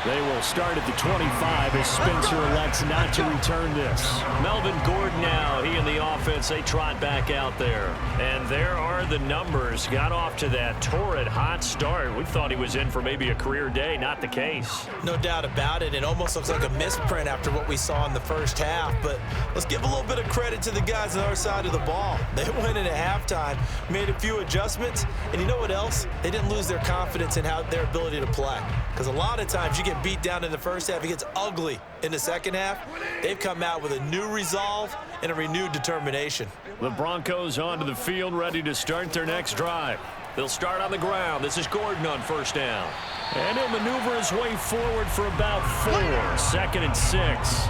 They will start at the 25 as Spencer elects not to return this. Melvin Gordon now, he and the offense, they trot back out there. And there are the numbers. Got off to that torrid hot start. We thought he was in for maybe a career day. Not the case. No doubt about it. It almost looks like a misprint after what we saw in the first half. But let's give a little bit of credit to the guys on our side of the ball. They went in at halftime, made a few adjustments. And you know what else? They didn't lose their confidence in their ability to play. Because a lot of times you get beat down in the first half, it gets ugly in the second half. They've come out with a new resolve and a renewed determination. The Broncos onto the field, ready to start their next drive. They'll start on the ground. This is Gordon on 1st down. And he'll maneuver his way forward for about 4. 2nd and 6.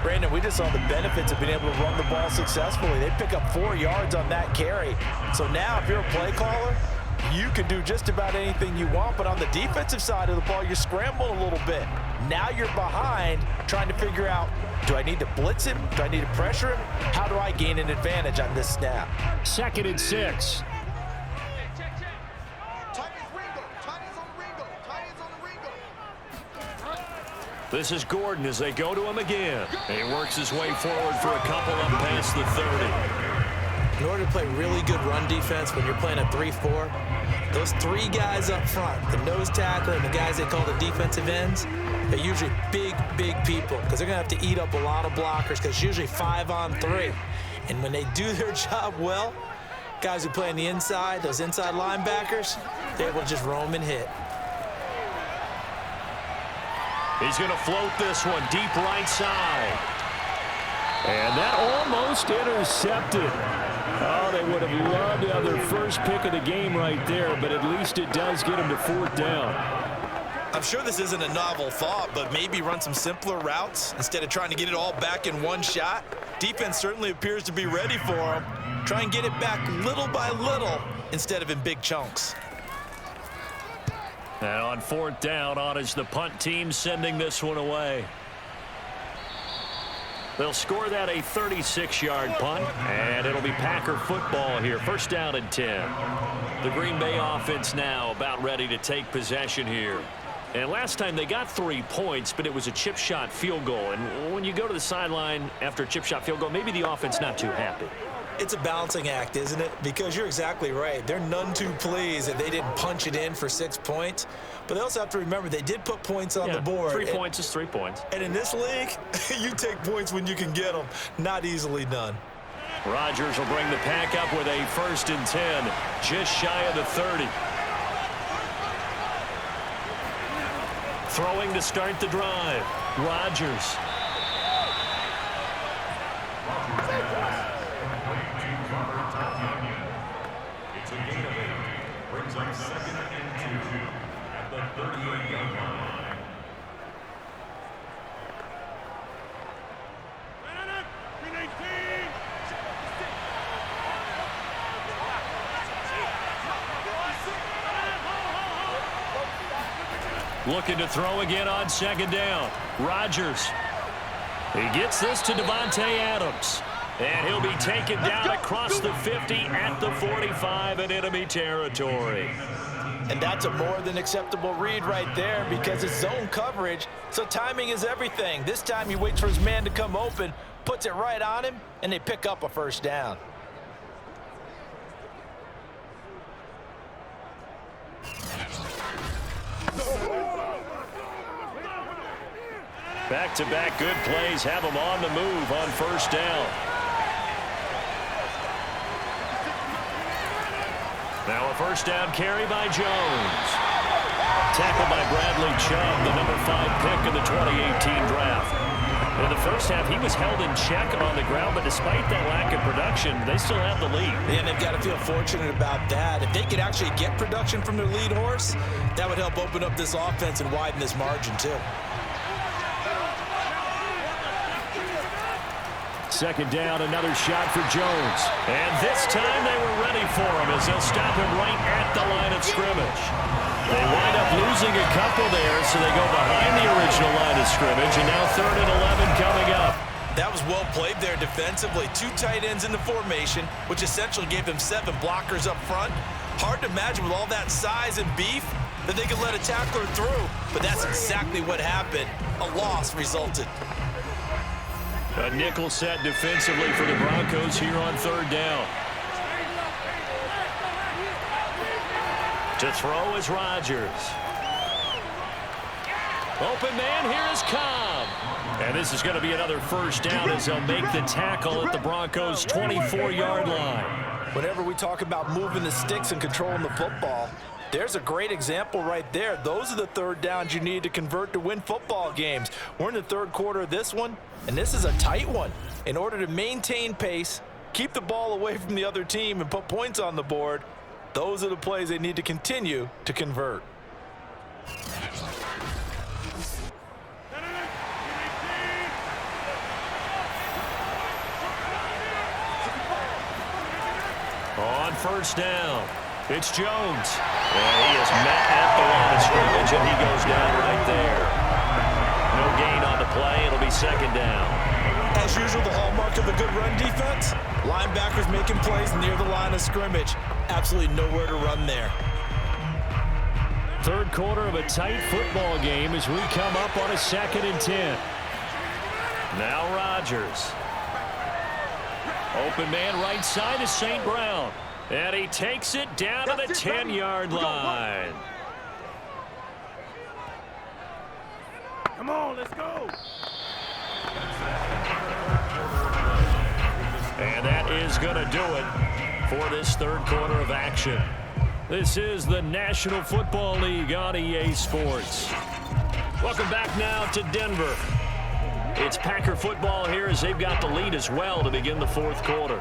Brandon, we just saw the benefits of being able to run the ball successfully. They pick up 4 yards on that carry. So now if you're a play caller, you can do just about anything you want, but on the defensive side of the ball, you're scrambling a little bit. Now you're behind, trying to figure out, do I need to blitz him? Do I need to pressure him? How do I gain an advantage on this snap? 2nd and 6. This is Gordon as they go to him again. And he works his way forward for a couple up past the 30. In order to play really good run defense when you're playing a 3-4, those 3 guys up front, the nose tackle and the guys they call the defensive ends, they're usually big, big people because they're going to have to eat up a lot of blockers because it's usually 5 on 3. And when they do their job well, guys who play on the inside, those inside linebackers, they're able to just roam and hit. He's going to float this one deep right side. And that almost intercepted. Oh, they would have loved to have their first pick of the game right there, but at least it does get them to 4th down. I'm sure this isn't a novel thought, but maybe run some simpler routes instead of trying to get it all back in one shot. Defense certainly appears to be ready for them. Try and get it back little by little instead of in big chunks. And on 4th down, on is the punt team sending this one away. They'll score that a 36-yard punt, and it'll be Packer football here. 1st down and 10. The Green Bay offense now about ready to take possession here. And last time they got 3 points, but it was a chip shot field goal. And when you go to the sideline after a chip shot field goal, maybe the offense not too happy. It's a balancing act, isn't it? Because you're exactly right. They're none too pleased that they didn't punch it in for 6 points. But they also have to remember they did put points on the board. 3 points is 3 points. And in this league, you take points when you can get them. Not easily done. Rodgers will bring the pack up with a 1st and 10, just shy of the 30. Throwing to start the drive. Rodgers. It's a gain of 8. Brings up 2nd and 2 at the 38-yard line. Looking to throw again on 2nd down. Rodgers. He gets this to Davante Adams. And he'll be taken down across the 50 at the 45 in enemy territory. And that's a more than acceptable read right there because it's zone coverage, so timing is everything. This time he waits for his man to come open, puts it right on him, and they pick up a 1st down. Back-to-back good plays have him on the move on 1st down. Now a 1st down carry by Jones. Tackled by Bradley Chubb, the number 5 pick in the 2018 draft. In the first half, he was held in check on the ground, but despite that lack of production, they still have the lead. And they've got to feel fortunate about that. If they could actually get production from their lead horse, that would help open up this offense and widen this margin, too. 2nd down, another shot for Jones. And this time they were ready for him as they'll stop him right at the line of scrimmage. They wind up losing a couple there, so they go behind the original line of scrimmage, and now 3rd and 11 coming up. That was well played there defensively. 2 tight ends in the formation, which essentially gave them 7 blockers up front. Hard to imagine with all that size and beef that they could let a tackler through, but that's exactly what happened. A loss resulted. A nickel set defensively for the Broncos here on 3rd down. To throw is Rodgers. Open man, here is Cobb. And this is going to be another 1st down as they'll make the tackle at the Broncos' 24-yard line. Whenever we talk about moving the sticks and controlling the football, there's a great example right there. Those are the 3rd downs you need to convert to win football games. We're in the 3rd quarter of this one, and this is a tight one. In order to maintain pace, keep the ball away from the other team, and put points on the board, those are the plays they need to continue to convert. On 1st down, it's Jones. And he is met at the line of scrimmage, and he goes down right there. No gain on the play. It'll be 2nd down. As usual, the hallmark of a good run defense, linebackers making plays near the line of scrimmage. Absolutely nowhere to run there. 3rd quarter of a tight football game as we come up on a 2nd and 10. Now Rodgers. Open man right side is St. Brown. And he takes it down to the 10-yard line. Come on, let's go. And that is going to do it for this 3rd quarter of action. This is the National Football League on EA Sports. Welcome back now to Denver. It's Packer football here as they've got the lead as well to begin the 4th quarter.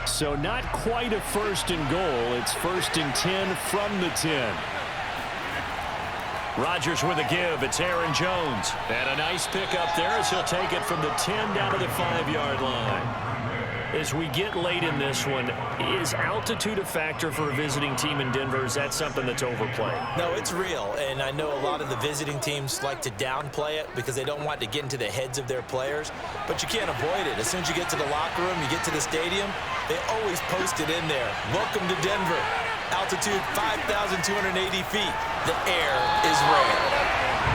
So not quite a 1st and goal. It's 1st and 10 from the 10. Rodgers with a give. It's Aaron Jones. And a nice pickup there as he'll take it from the 10 down to the 5-yard line. As we get late in this one, is altitude a factor for a visiting team in Denver? Is that something that's overplayed? No, it's real, and I know a lot of the visiting teams like to downplay it because they don't want to get into the heads of their players, but you can't avoid it. As soon as you get to the locker room, you get to the stadium, they always post it in there. Welcome to Denver. Altitude 5,280 feet. The air is rare.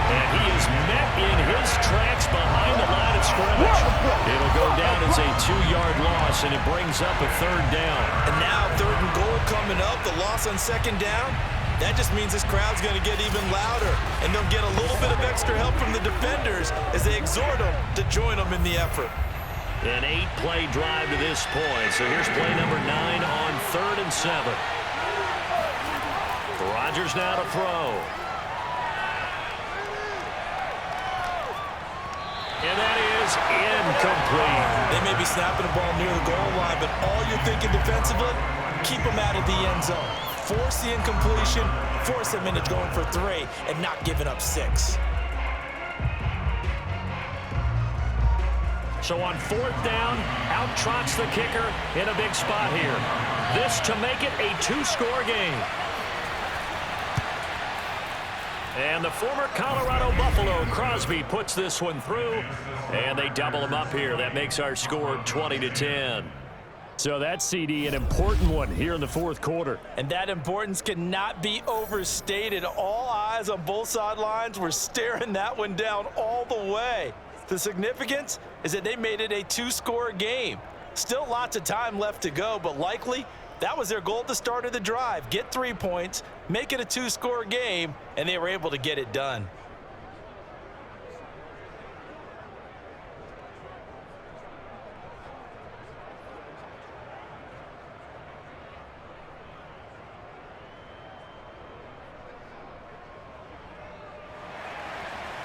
And he is met in his tracks behind the line of scrimmage. It'll go down as a 2-yard loss, and it brings up a 3rd down. And now 3rd and goal coming up. The loss on 2nd down. That just means this crowd's going to get even louder, and they'll get a little bit of extra help from the defenders as they exhort them to join them in the effort. An 8-play drive to this point. So here's play number 9 on 3rd and 7. Rodgers now to throw. And that is incomplete. They may be snapping the ball near the goal line, but all you're thinking defensively, keep them out of the end zone. Force the incompletion, force them into going for 3, and not giving up 6. So on 4th down, out trots the kicker in a big spot here. This to make it a 2-score game. And the former Colorado Buffalo, Crosby, puts this one through, and they double him up here. That makes our score 20-10. So that's, CD, an important one here in the 4th quarter. And that importance cannot be overstated. All eyes on both sidelines were staring that one down all the way. The significance is that they made it a 2-score game. Still lots of time left to go, but likely that was their goal at the start of the drive. Get 3 points, make it a 2-score game, and they were able to get it done.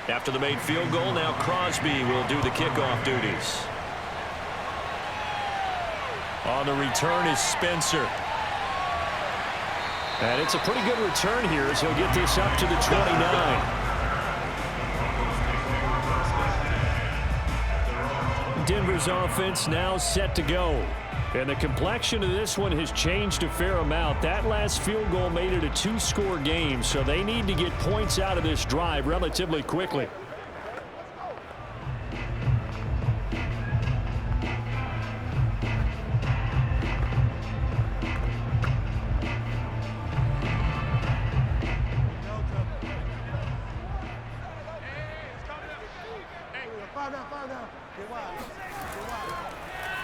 After the made field goal, now Crosby will do the kickoff duties. On the return is Spencer. And it's a pretty good return here as he'll get this up to the 29. Denver's offense now set to go. And the complexion of this one has changed a fair amount. That last field goal made it a 2-score game, so they need to get points out of this drive relatively quickly.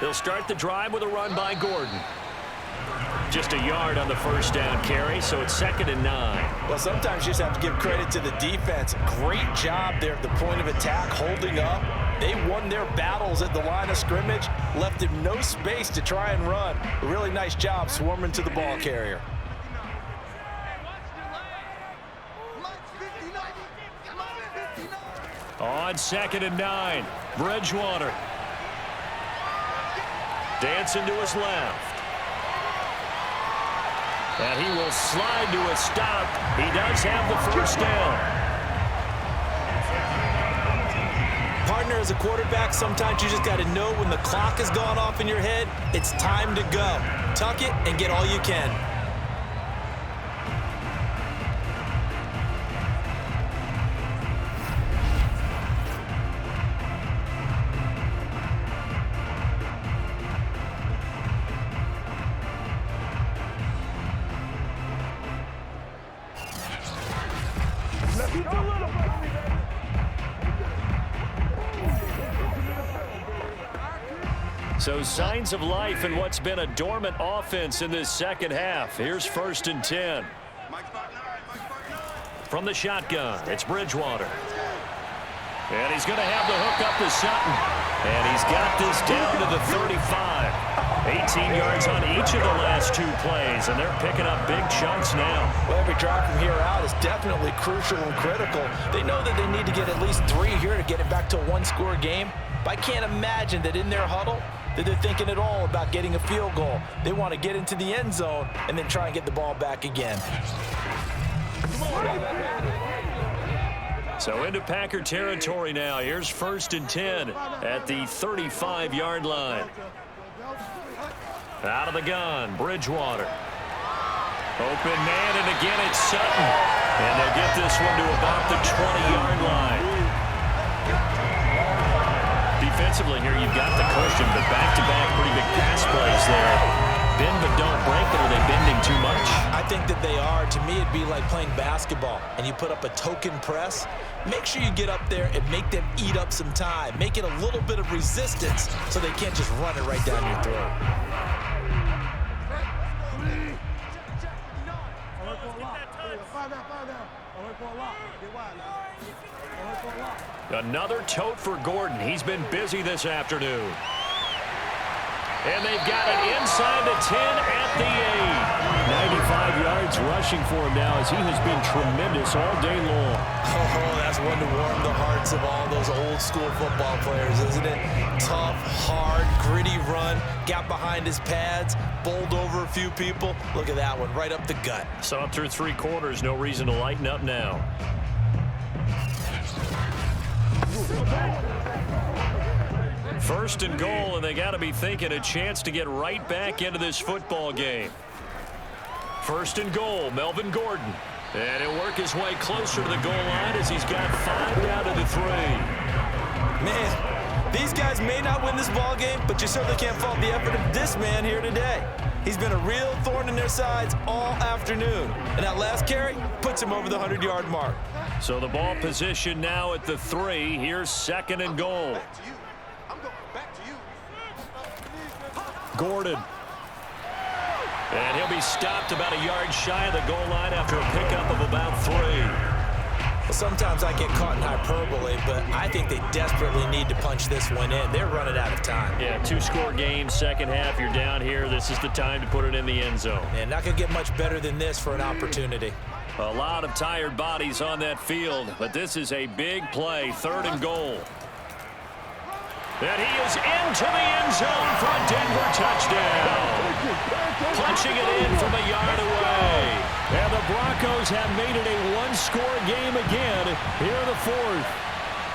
They'll start the drive with a run by Gordon. Just a yard on the 1st down carry, so it's 2nd and 9. Well, sometimes you just have to give credit to the defense. Great job there at the point of attack, holding up. They won their battles at the line of scrimmage, left him no space to try and run. A really nice job swarming to the ball carrier. On 2nd and 9, Bridgewater. Dancing to his left. And he will slide to a stop. He does have the 1st down. Partner, as a quarterback, sometimes you just got to know when the clock has gone off in your head, it's time to go. Tuck it and get all you can. So signs of life in what's been a dormant offense in this 2nd half. Here's 1st and 10. From the shotgun, it's Bridgewater. And he's going to have the hook up to Sutton. And he's got this down to the 35. 18 yards on each of the last 2 plays, and they're picking up big chunks now. Well, every drive from here out is definitely crucial and critical. They know that they need to get at least 3 here to get it back to a 1-score game. But I can't imagine that in their huddle that they're thinking at all about getting a field goal. They want to get into the end zone and then try and get the ball back again. So into Packer territory now. Here's 1st and 10 at the 35-yard line. Out of the gun, Bridgewater. Open man, and again it's Sutton. And they'll get this one to about the 20-yard line. Defensively here, you've got the cushion, but back-to-back pretty big pass plays there. bend but don't break, but are they bending too much? I think that they are. To me, it'd be like playing basketball, and you put up a token press. Make sure you get up there and make them eat up some time. Make it a little bit of resistance so they can't just run it right down your throat. Another tote for Gordon. He's been busy this afternoon. And they've got it inside the 10 at the 8. 95 yards rushing for him now as he has been tremendous all day long. Oh, that's one to warm the hearts of all those old school football players, isn't it? Tough, hard, gritty run, got behind his pads, bowled over a few people. Look at that one, right up the gut. So through 3 quarters, no reason to lighten up now. First and goal, and they got to be thinking a chance to get right back into this football game. First and goal, Melvin Gordon. And he'll work his way closer to the goal line as he's got 5 down to the 3. Man, these guys may not win this ball game, but you certainly can't fault the effort of this man here today. He's been a real thorn in their sides all afternoon. And that last carry puts him over the 100-yard mark. So the ball position now at the 3. Here's second and goal. Gordon. And he'll be stopped about a yard shy of the goal line after a pickup of about 3. Well, sometimes I get caught in hyperbole, but I think they desperately need to punch this one in. They're running out of time. Yeah, 2-score game, second half. You're down here. This is the time to put it in the end zone. And not going to get much better than this for an opportunity. A lot of tired bodies on that field, but this is a big play, third and goal. And he is into the end zone for a Denver touchdown. Punching it in from a yard away. And the Broncos have made it a one-score game again here in the 4th.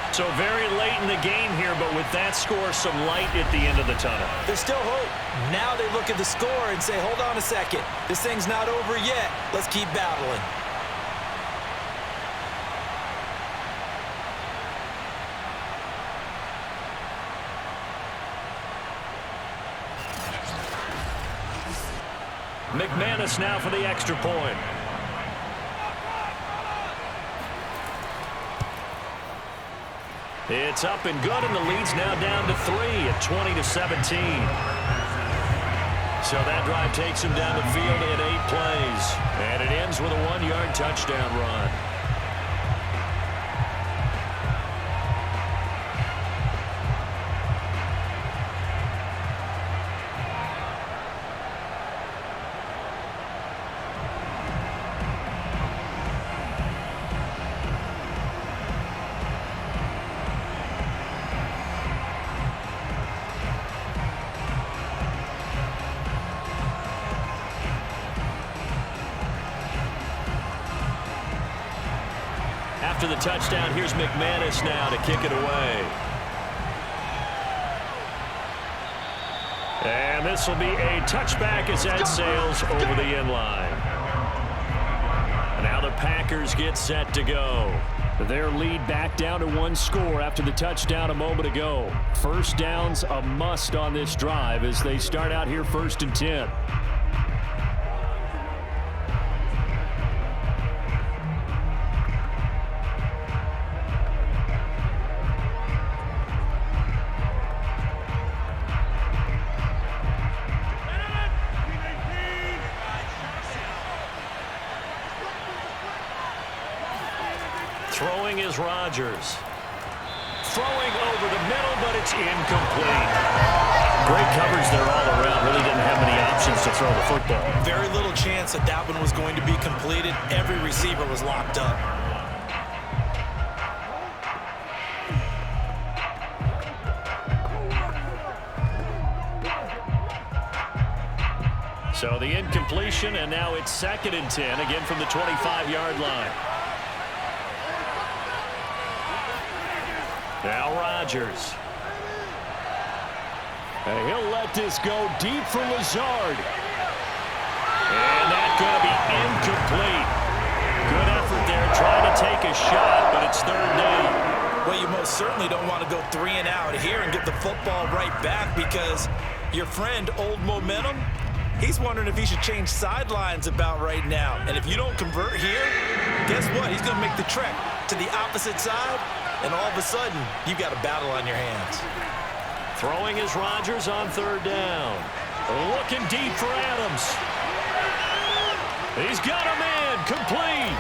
So very late in the game here, but with that score, some light at the end of the tunnel. There's still hope. Now they look at the score and say, hold on a second. This thing's not over yet. Let's keep battling. McManus now for the extra point. It's up and good, and the lead's now down to 3 at 20-17. So that drive takes him down the field in 8 plays. And it ends with a 1-yard touchdown run. After the touchdown, here's McManus now to kick it away. And this will be a touchback as that sails over the end line. Now the Packers get set to go. Their lead back down to 1 score after the touchdown a moment ago. First down's a must on this drive as they start out here 1st and 10. Throwing is Rodgers. Throwing over the middle, but it's incomplete. Great coverage there all around. Really didn't have many options to throw the football. Very little chance that that one was going to be completed. Every receiver was locked up. So the incompletion, and now it's 2nd and 10, again from the 25-yard line. Now Rodgers. And he'll let this go deep for Lazard. And that's going to be incomplete. Good effort there trying to take a shot, but it's 3rd down. Well, you most certainly don't want to go 3 and out here and get the football right back because your friend, Old Momentum, He's wondering if he should change sidelines about right now. And if you don't convert here, guess what? He's going to make the trek to the opposite side, and all of a sudden, you've got a battle on your hands. Throwing is Rodgers on third down. Looking deep for Adams. He's got him in, complete.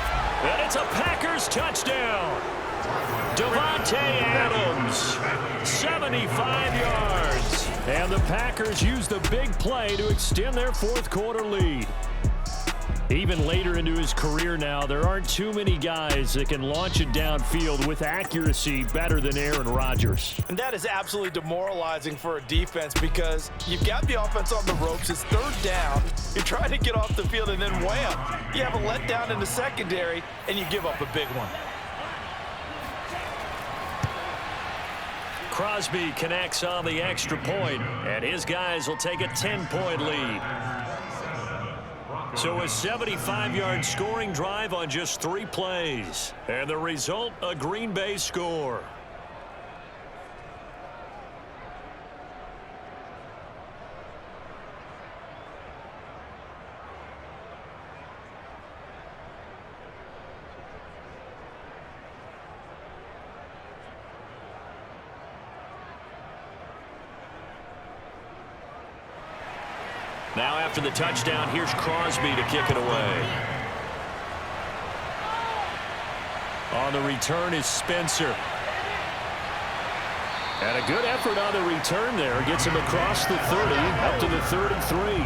And it's a Packers touchdown. Davante Adams, 75 yards. And the Packers use the big play to extend their fourth quarter lead. Even later into his career now, there aren't too many guys that can launch it downfield with accuracy better than Aaron Rodgers. And that is absolutely demoralizing for a defense because you've got the offense on the ropes. It's third down. You're trying to get off the field, and then wham, you have a letdown in the secondary, and you give up a big one. Crosby connects on the extra point, and his guys will take a 10-point lead. So a 75-yard scoring drive on just 3 plays. And the result, a Green Bay score. Now after the touchdown, here's Crosby to kick it away. On the return is Spencer. And a good effort on the return there. Gets him across the 30, up to the 33.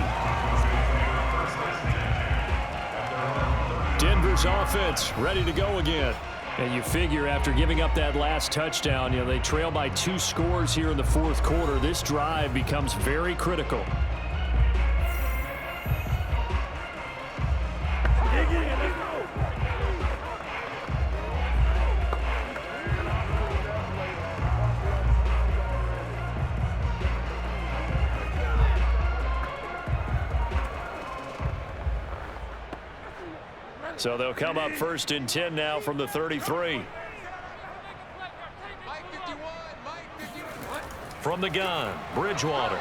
Denver's offense ready to go again. And you figure after giving up that last touchdown, they trail by 2 scores here in the fourth quarter. This drive becomes very critical. So they'll come up first and 10 now from the 33. From the gun, Bridgewater.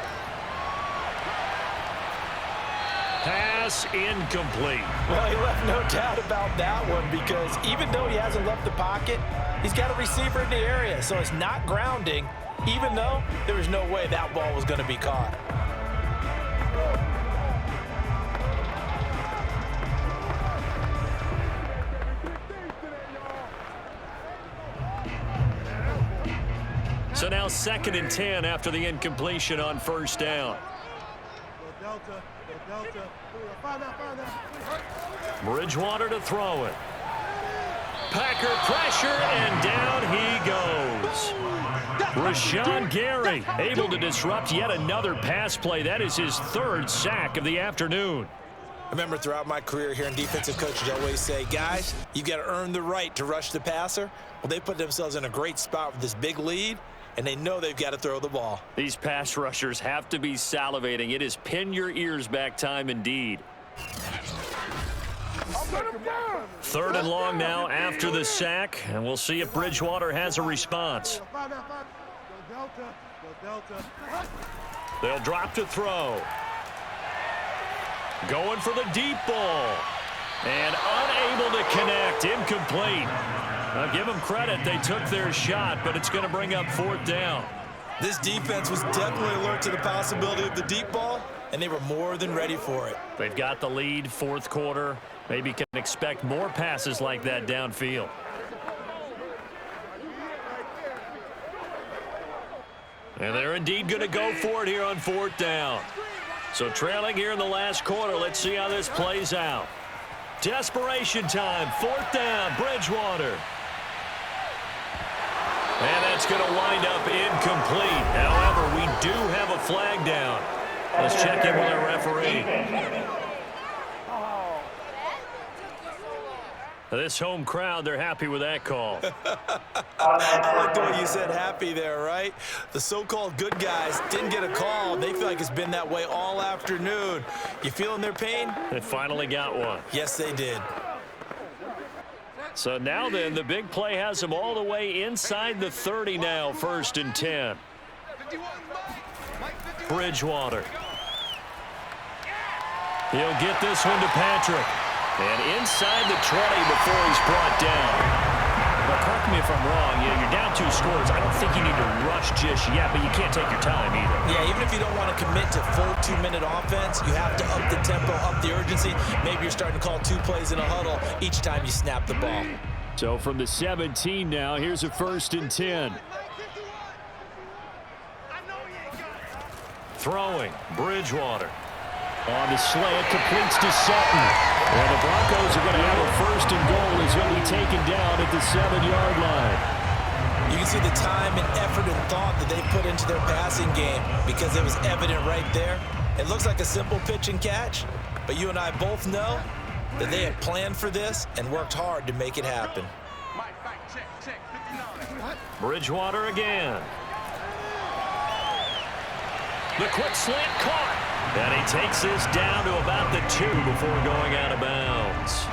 Pass incomplete. Well, he left no doubt about that one because even though he hasn't left the pocket, he's got a receiver in the area, so it's not grounding, even though there was no way that ball was going to be caught. So now 2nd and 10 after the incompletion on first down. Bridgewater to throw it. Packer pressure, and down he goes. Rashawn Gary able to disrupt yet another pass play. That is his 3rd sack of the afternoon. I remember throughout my career hearing defensive coaches always say, guys, you got to earn the right to rush the passer. Well, they put themselves in a great spot with this big lead, and they know they've got to throw the ball. These pass rushers have to be salivating. It is pin your ears back time indeed. 3rd and long now after the sack, and we'll see if Bridgewater has a response. They'll drop to throw. Going for the deep ball. And unable to connect. Incomplete. I'll give them credit. They took their shot, but it's going to bring up 4th down. This defense was definitely alert to the possibility of the deep ball, and they were more than ready for it. They've got the lead, 4th quarter. Maybe can expect more passes like that downfield. And they're indeed going to go for it here on 4th down. So trailing here in the last quarter. Let's see how this plays out. Desperation time. 4th down. Bridgewater. And that's going to wind up incomplete. However, we do have a flag down. Let's check in with our referee. This home crowd, they're happy with that call. I like the way you said happy there, right? The so-called good guys didn't get a call. They feel like it's been that way all afternoon. You feeling their pain? They finally got one. Yes, they did. So now then, the big play has them all the way inside the 30 now, 1st and 10. Bridgewater. He'll get this one to Patrick. And inside the 20 before he's brought down. But correct me if I'm wrong, you're down 2 scores. I don't think you need to rush just yet, but you can't take your time either. Yeah, even if you don't want to commit to full 2-minute offense, you have to up the tempo, up the urgency. Maybe you're starting to call 2 plays in a huddle each time you snap the ball. So from the 17 now, here's a 1st and 10. Throwing, Bridgewater. On the slant, completes to Sutton. And the Broncos are going to have a 1st and goal as he'll be taken down at the 7-yard line. You can see the time and effort and thought that they put into their passing game because it was evident right there. It looks like a simple pitch and catch, but you and I both know that they had planned for this and worked hard to make it happen. Bridgewater again. The quick slant caught. And he takes this down to about the 2 before going out of bounds.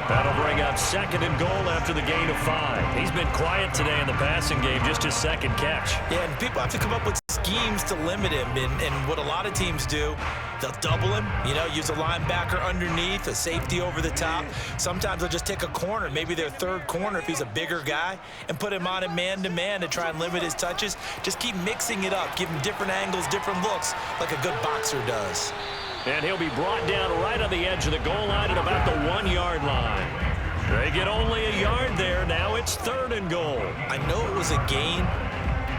That'll bring up 2nd and goal after the gain of 5. He's been quiet today in the passing game, just his 2nd catch. Yeah, and people have to come up with schemes to limit him. And what a lot of teams do, they'll double him, use a linebacker underneath, a safety over the top. Sometimes they'll just take a corner, maybe their 3rd corner if he's a bigger guy, and put him on a man-to-man to try and limit his touches. Just keep mixing it up, give him different angles, different looks, like a good boxer does. And he'll be brought down right on the edge of the goal line at about the 1-yard line. They get only a yard there. Now it's 3rd and goal. I know it was a gain,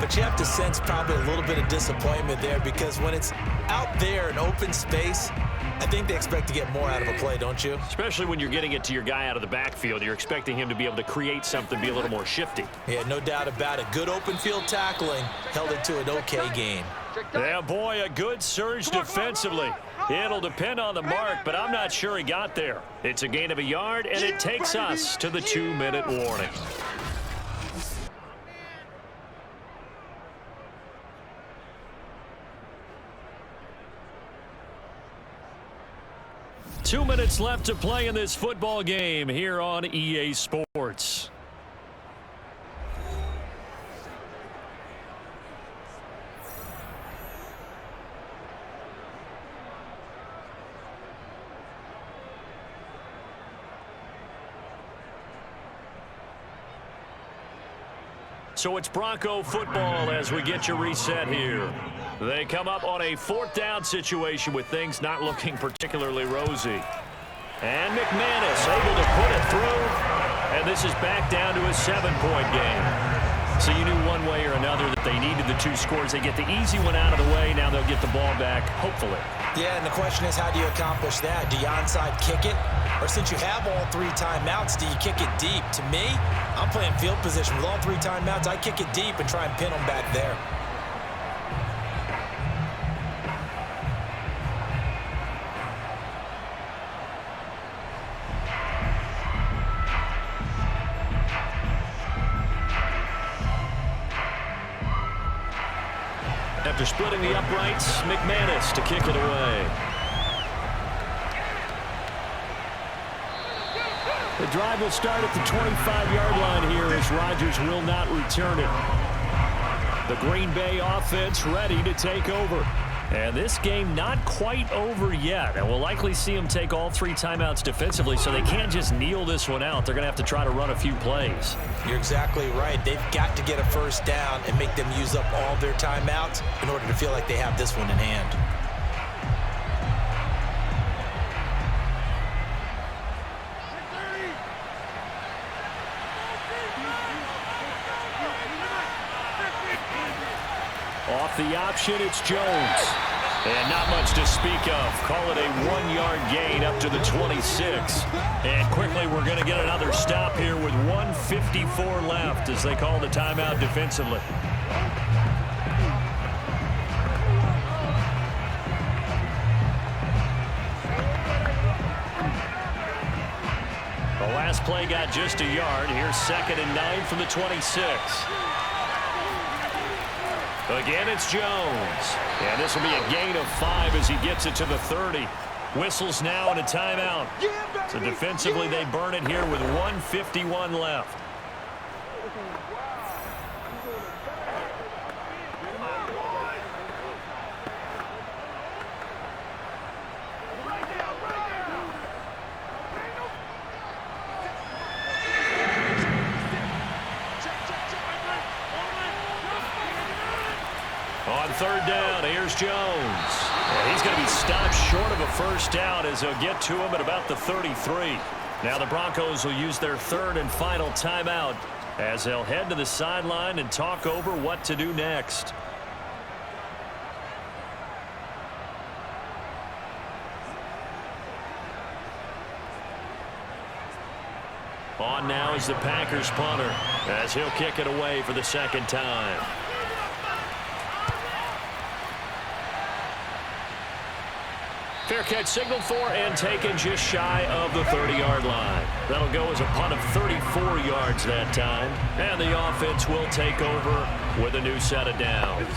but you have to sense probably a little bit of disappointment there because when it's out there in open space, I think they expect to get more out of a play, don't you? Especially when you're getting it to your guy out of the backfield. You're expecting him to be able to create something, be a little more shifty. Yeah, no doubt about it. Good open field tackling held it to an okay gain. Yeah, boy, a good surge defensively. It'll depend on the mark, but I'm not sure he got there. It's a gain of a yard, and it takes us to the 2-minute warning. Two minutes left to play in this football game here on EA Sports. So it's Bronco football as we get you reset here. They come up on a 4th down situation with things not looking particularly rosy. And McManus able to put it through. And this is back down to a 7-point game. So you knew one way or another that they needed the 2 scores. They get the easy one out of the way. Now they'll get the ball back, hopefully. Yeah, and the question is, how do you accomplish that? Do you onside kick it? Or since you have all 3 timeouts, do you kick it deep? To me, I'm playing field position. With all 3 timeouts, I kick it deep and try and pin them back there. After splitting the uprights, McManus to kick it away. The drive will start at the 25-yard line here as Rodgers will not return it. The Green Bay offense ready to take over. And this game not quite over yet. And we'll likely see them take all 3 timeouts defensively, so they can't just kneel this one out. They're going to have to try to run a few plays. You're exactly right. They've got to get a 1st down and make them use up all their timeouts in order to feel like they have this one in hand. Off the option, it's Jones. And not much to speak of. Call it a 1-yard gain up to the 26. And quickly we're going to get another stop here with 1:54 left as they call the timeout defensively. The last play got just a yard. Here's 2nd and 9 from the 26. Again, it's Jones. And this will be a gain of 5 as he gets it to the 30. Whistles now and a timeout. So defensively, they burn it here with 1:51 left. On third down, here's Jones. And he's going to be stopped short of a first down as they'll get to him at about the 33. Now the Broncos will use their third and final timeout as they'll head to the sideline and talk over what to do next. On now is the Packers punter as he'll kick it away for the second time. Fair catch signaled for and taken just shy of the 30-yard line. That'll go as a punt of 34 yards that time. And the offense will take over with a new set of downs.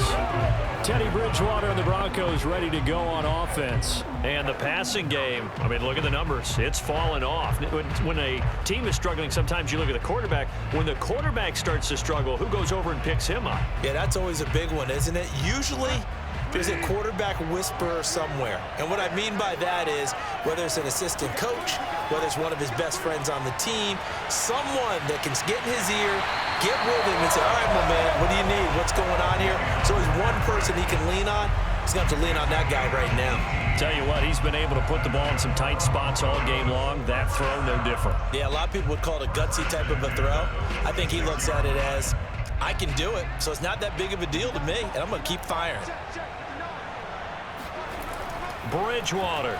Teddy Bridgewater and the Broncos ready to go on offense. And the passing game, I mean, look at the numbers. It's fallen off. When a team is struggling, sometimes you look at the quarterback. When the quarterback starts to struggle, who goes over and picks him up? Yeah, that's always a big one, isn't it? Usually, there's a quarterback whisperer somewhere. And what I mean by that is whether it's an assistant coach, whether it's one of his best friends on the team, someone that can get in his ear, get with him and say, all right, my man, what do you need? What's going on here? So there's one person he can lean on. He's going to have to lean on that guy right now. Tell you what, he's been able to put the ball in some tight spots all game long. That throw, no different. Yeah, a lot of people would call it a gutsy type of a throw. I think he looks at it as, I can do it, so it's not that big of a deal to me, and I'm going to keep firing. Bridgewater.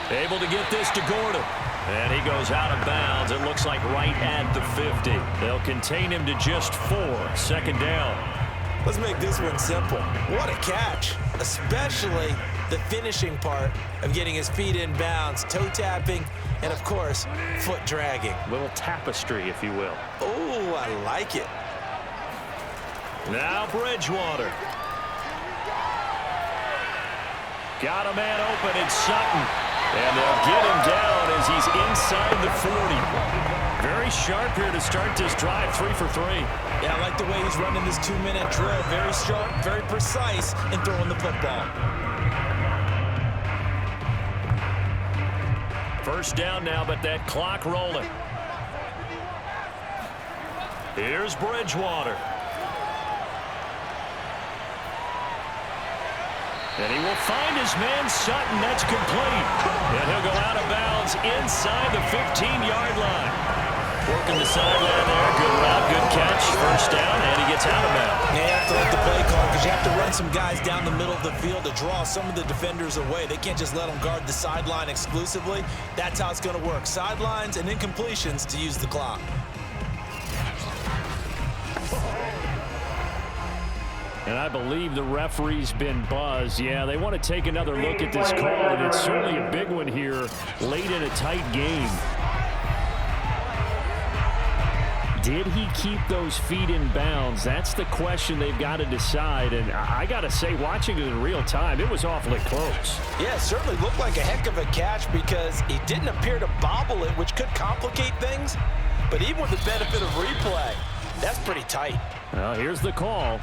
Able to get this to Gordon. And he goes out of bounds. It looks like right at the 50. They'll contain him to just 4. Second down. Let's make this one simple. What a catch, especially the finishing part of getting his feet in bounds, toe tapping, and of course, foot dragging. A little tapestry, if you will. Oh, I like it. Now Bridgewater. Got a man open, it's Sutton. And they'll get him down as he's inside the 40. Very sharp here to start this drive, 3 for 3. Yeah, I like the way he's running this 2-minute drill. Very sharp, very precise in throwing the football. First down now, but that clock rolling. Here's Bridgewater. And he will find his man Sutton. That's complete. And he'll go out of bounds inside the 15-yard line. Working the sideline there. Good route, good catch. First down, and he gets out of bounds. Yeah, you have to like the play call because you have to run some guys down the middle of the field to draw some of the defenders away. They can't just let them guard the sideline exclusively. That's how it's going to work. Sidelines and incompletions to use the clock. And I believe the referee's been buzzed. Yeah, they want to take another look at this call, and it's certainly a big one here late in a tight game. Did he keep those feet in bounds? That's the question they've got to decide. And I got to say, watching it in real time, it was awfully close. Yeah, it certainly looked like a heck of a catch because he didn't appear to bobble it, which could complicate things. But even with the benefit of replay, that's pretty tight. Well, here's the call.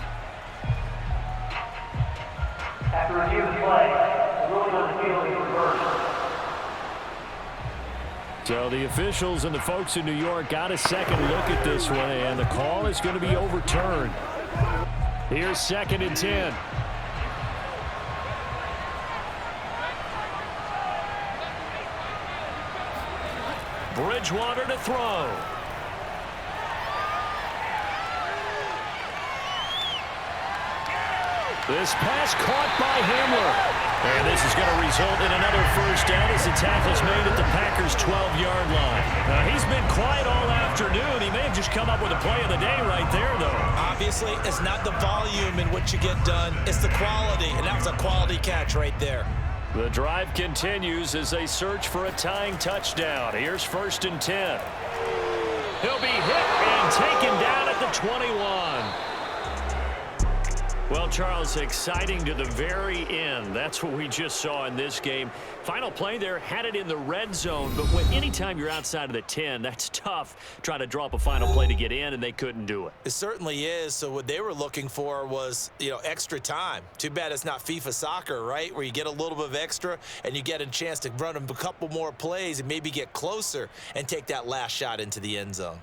After review of the play, the ruling on the field is reversed. So the officials and the folks in New York got a second look at this one, and the call is going to be overturned. Here's 2nd and 10. Bridgewater to throw. This pass caught by Hamler. And this is going to result in another first down as the tackle's made at the Packers' 12-yard line. He's been quiet all afternoon. He may have just come up with a play of the day right there, though. Obviously, it's not the volume in what you get done. It's the quality, and that was a quality catch right there. The drive continues as they search for a tying touchdown. Here's 1st and 10. He'll be hit and taken down at the 21. Well, Charles, exciting to the very end. That's what we just saw in this game. Final play there, had it in the red zone, but anytime you're outside of the 10, that's tough trying to draw up a final play to get in, and they couldn't do it. It certainly is. So what they were looking for was, extra time. Too bad it's not FIFA soccer, right, where you get a little bit of extra and you get a chance to run a couple more plays and maybe get closer and take that last shot into the end zone.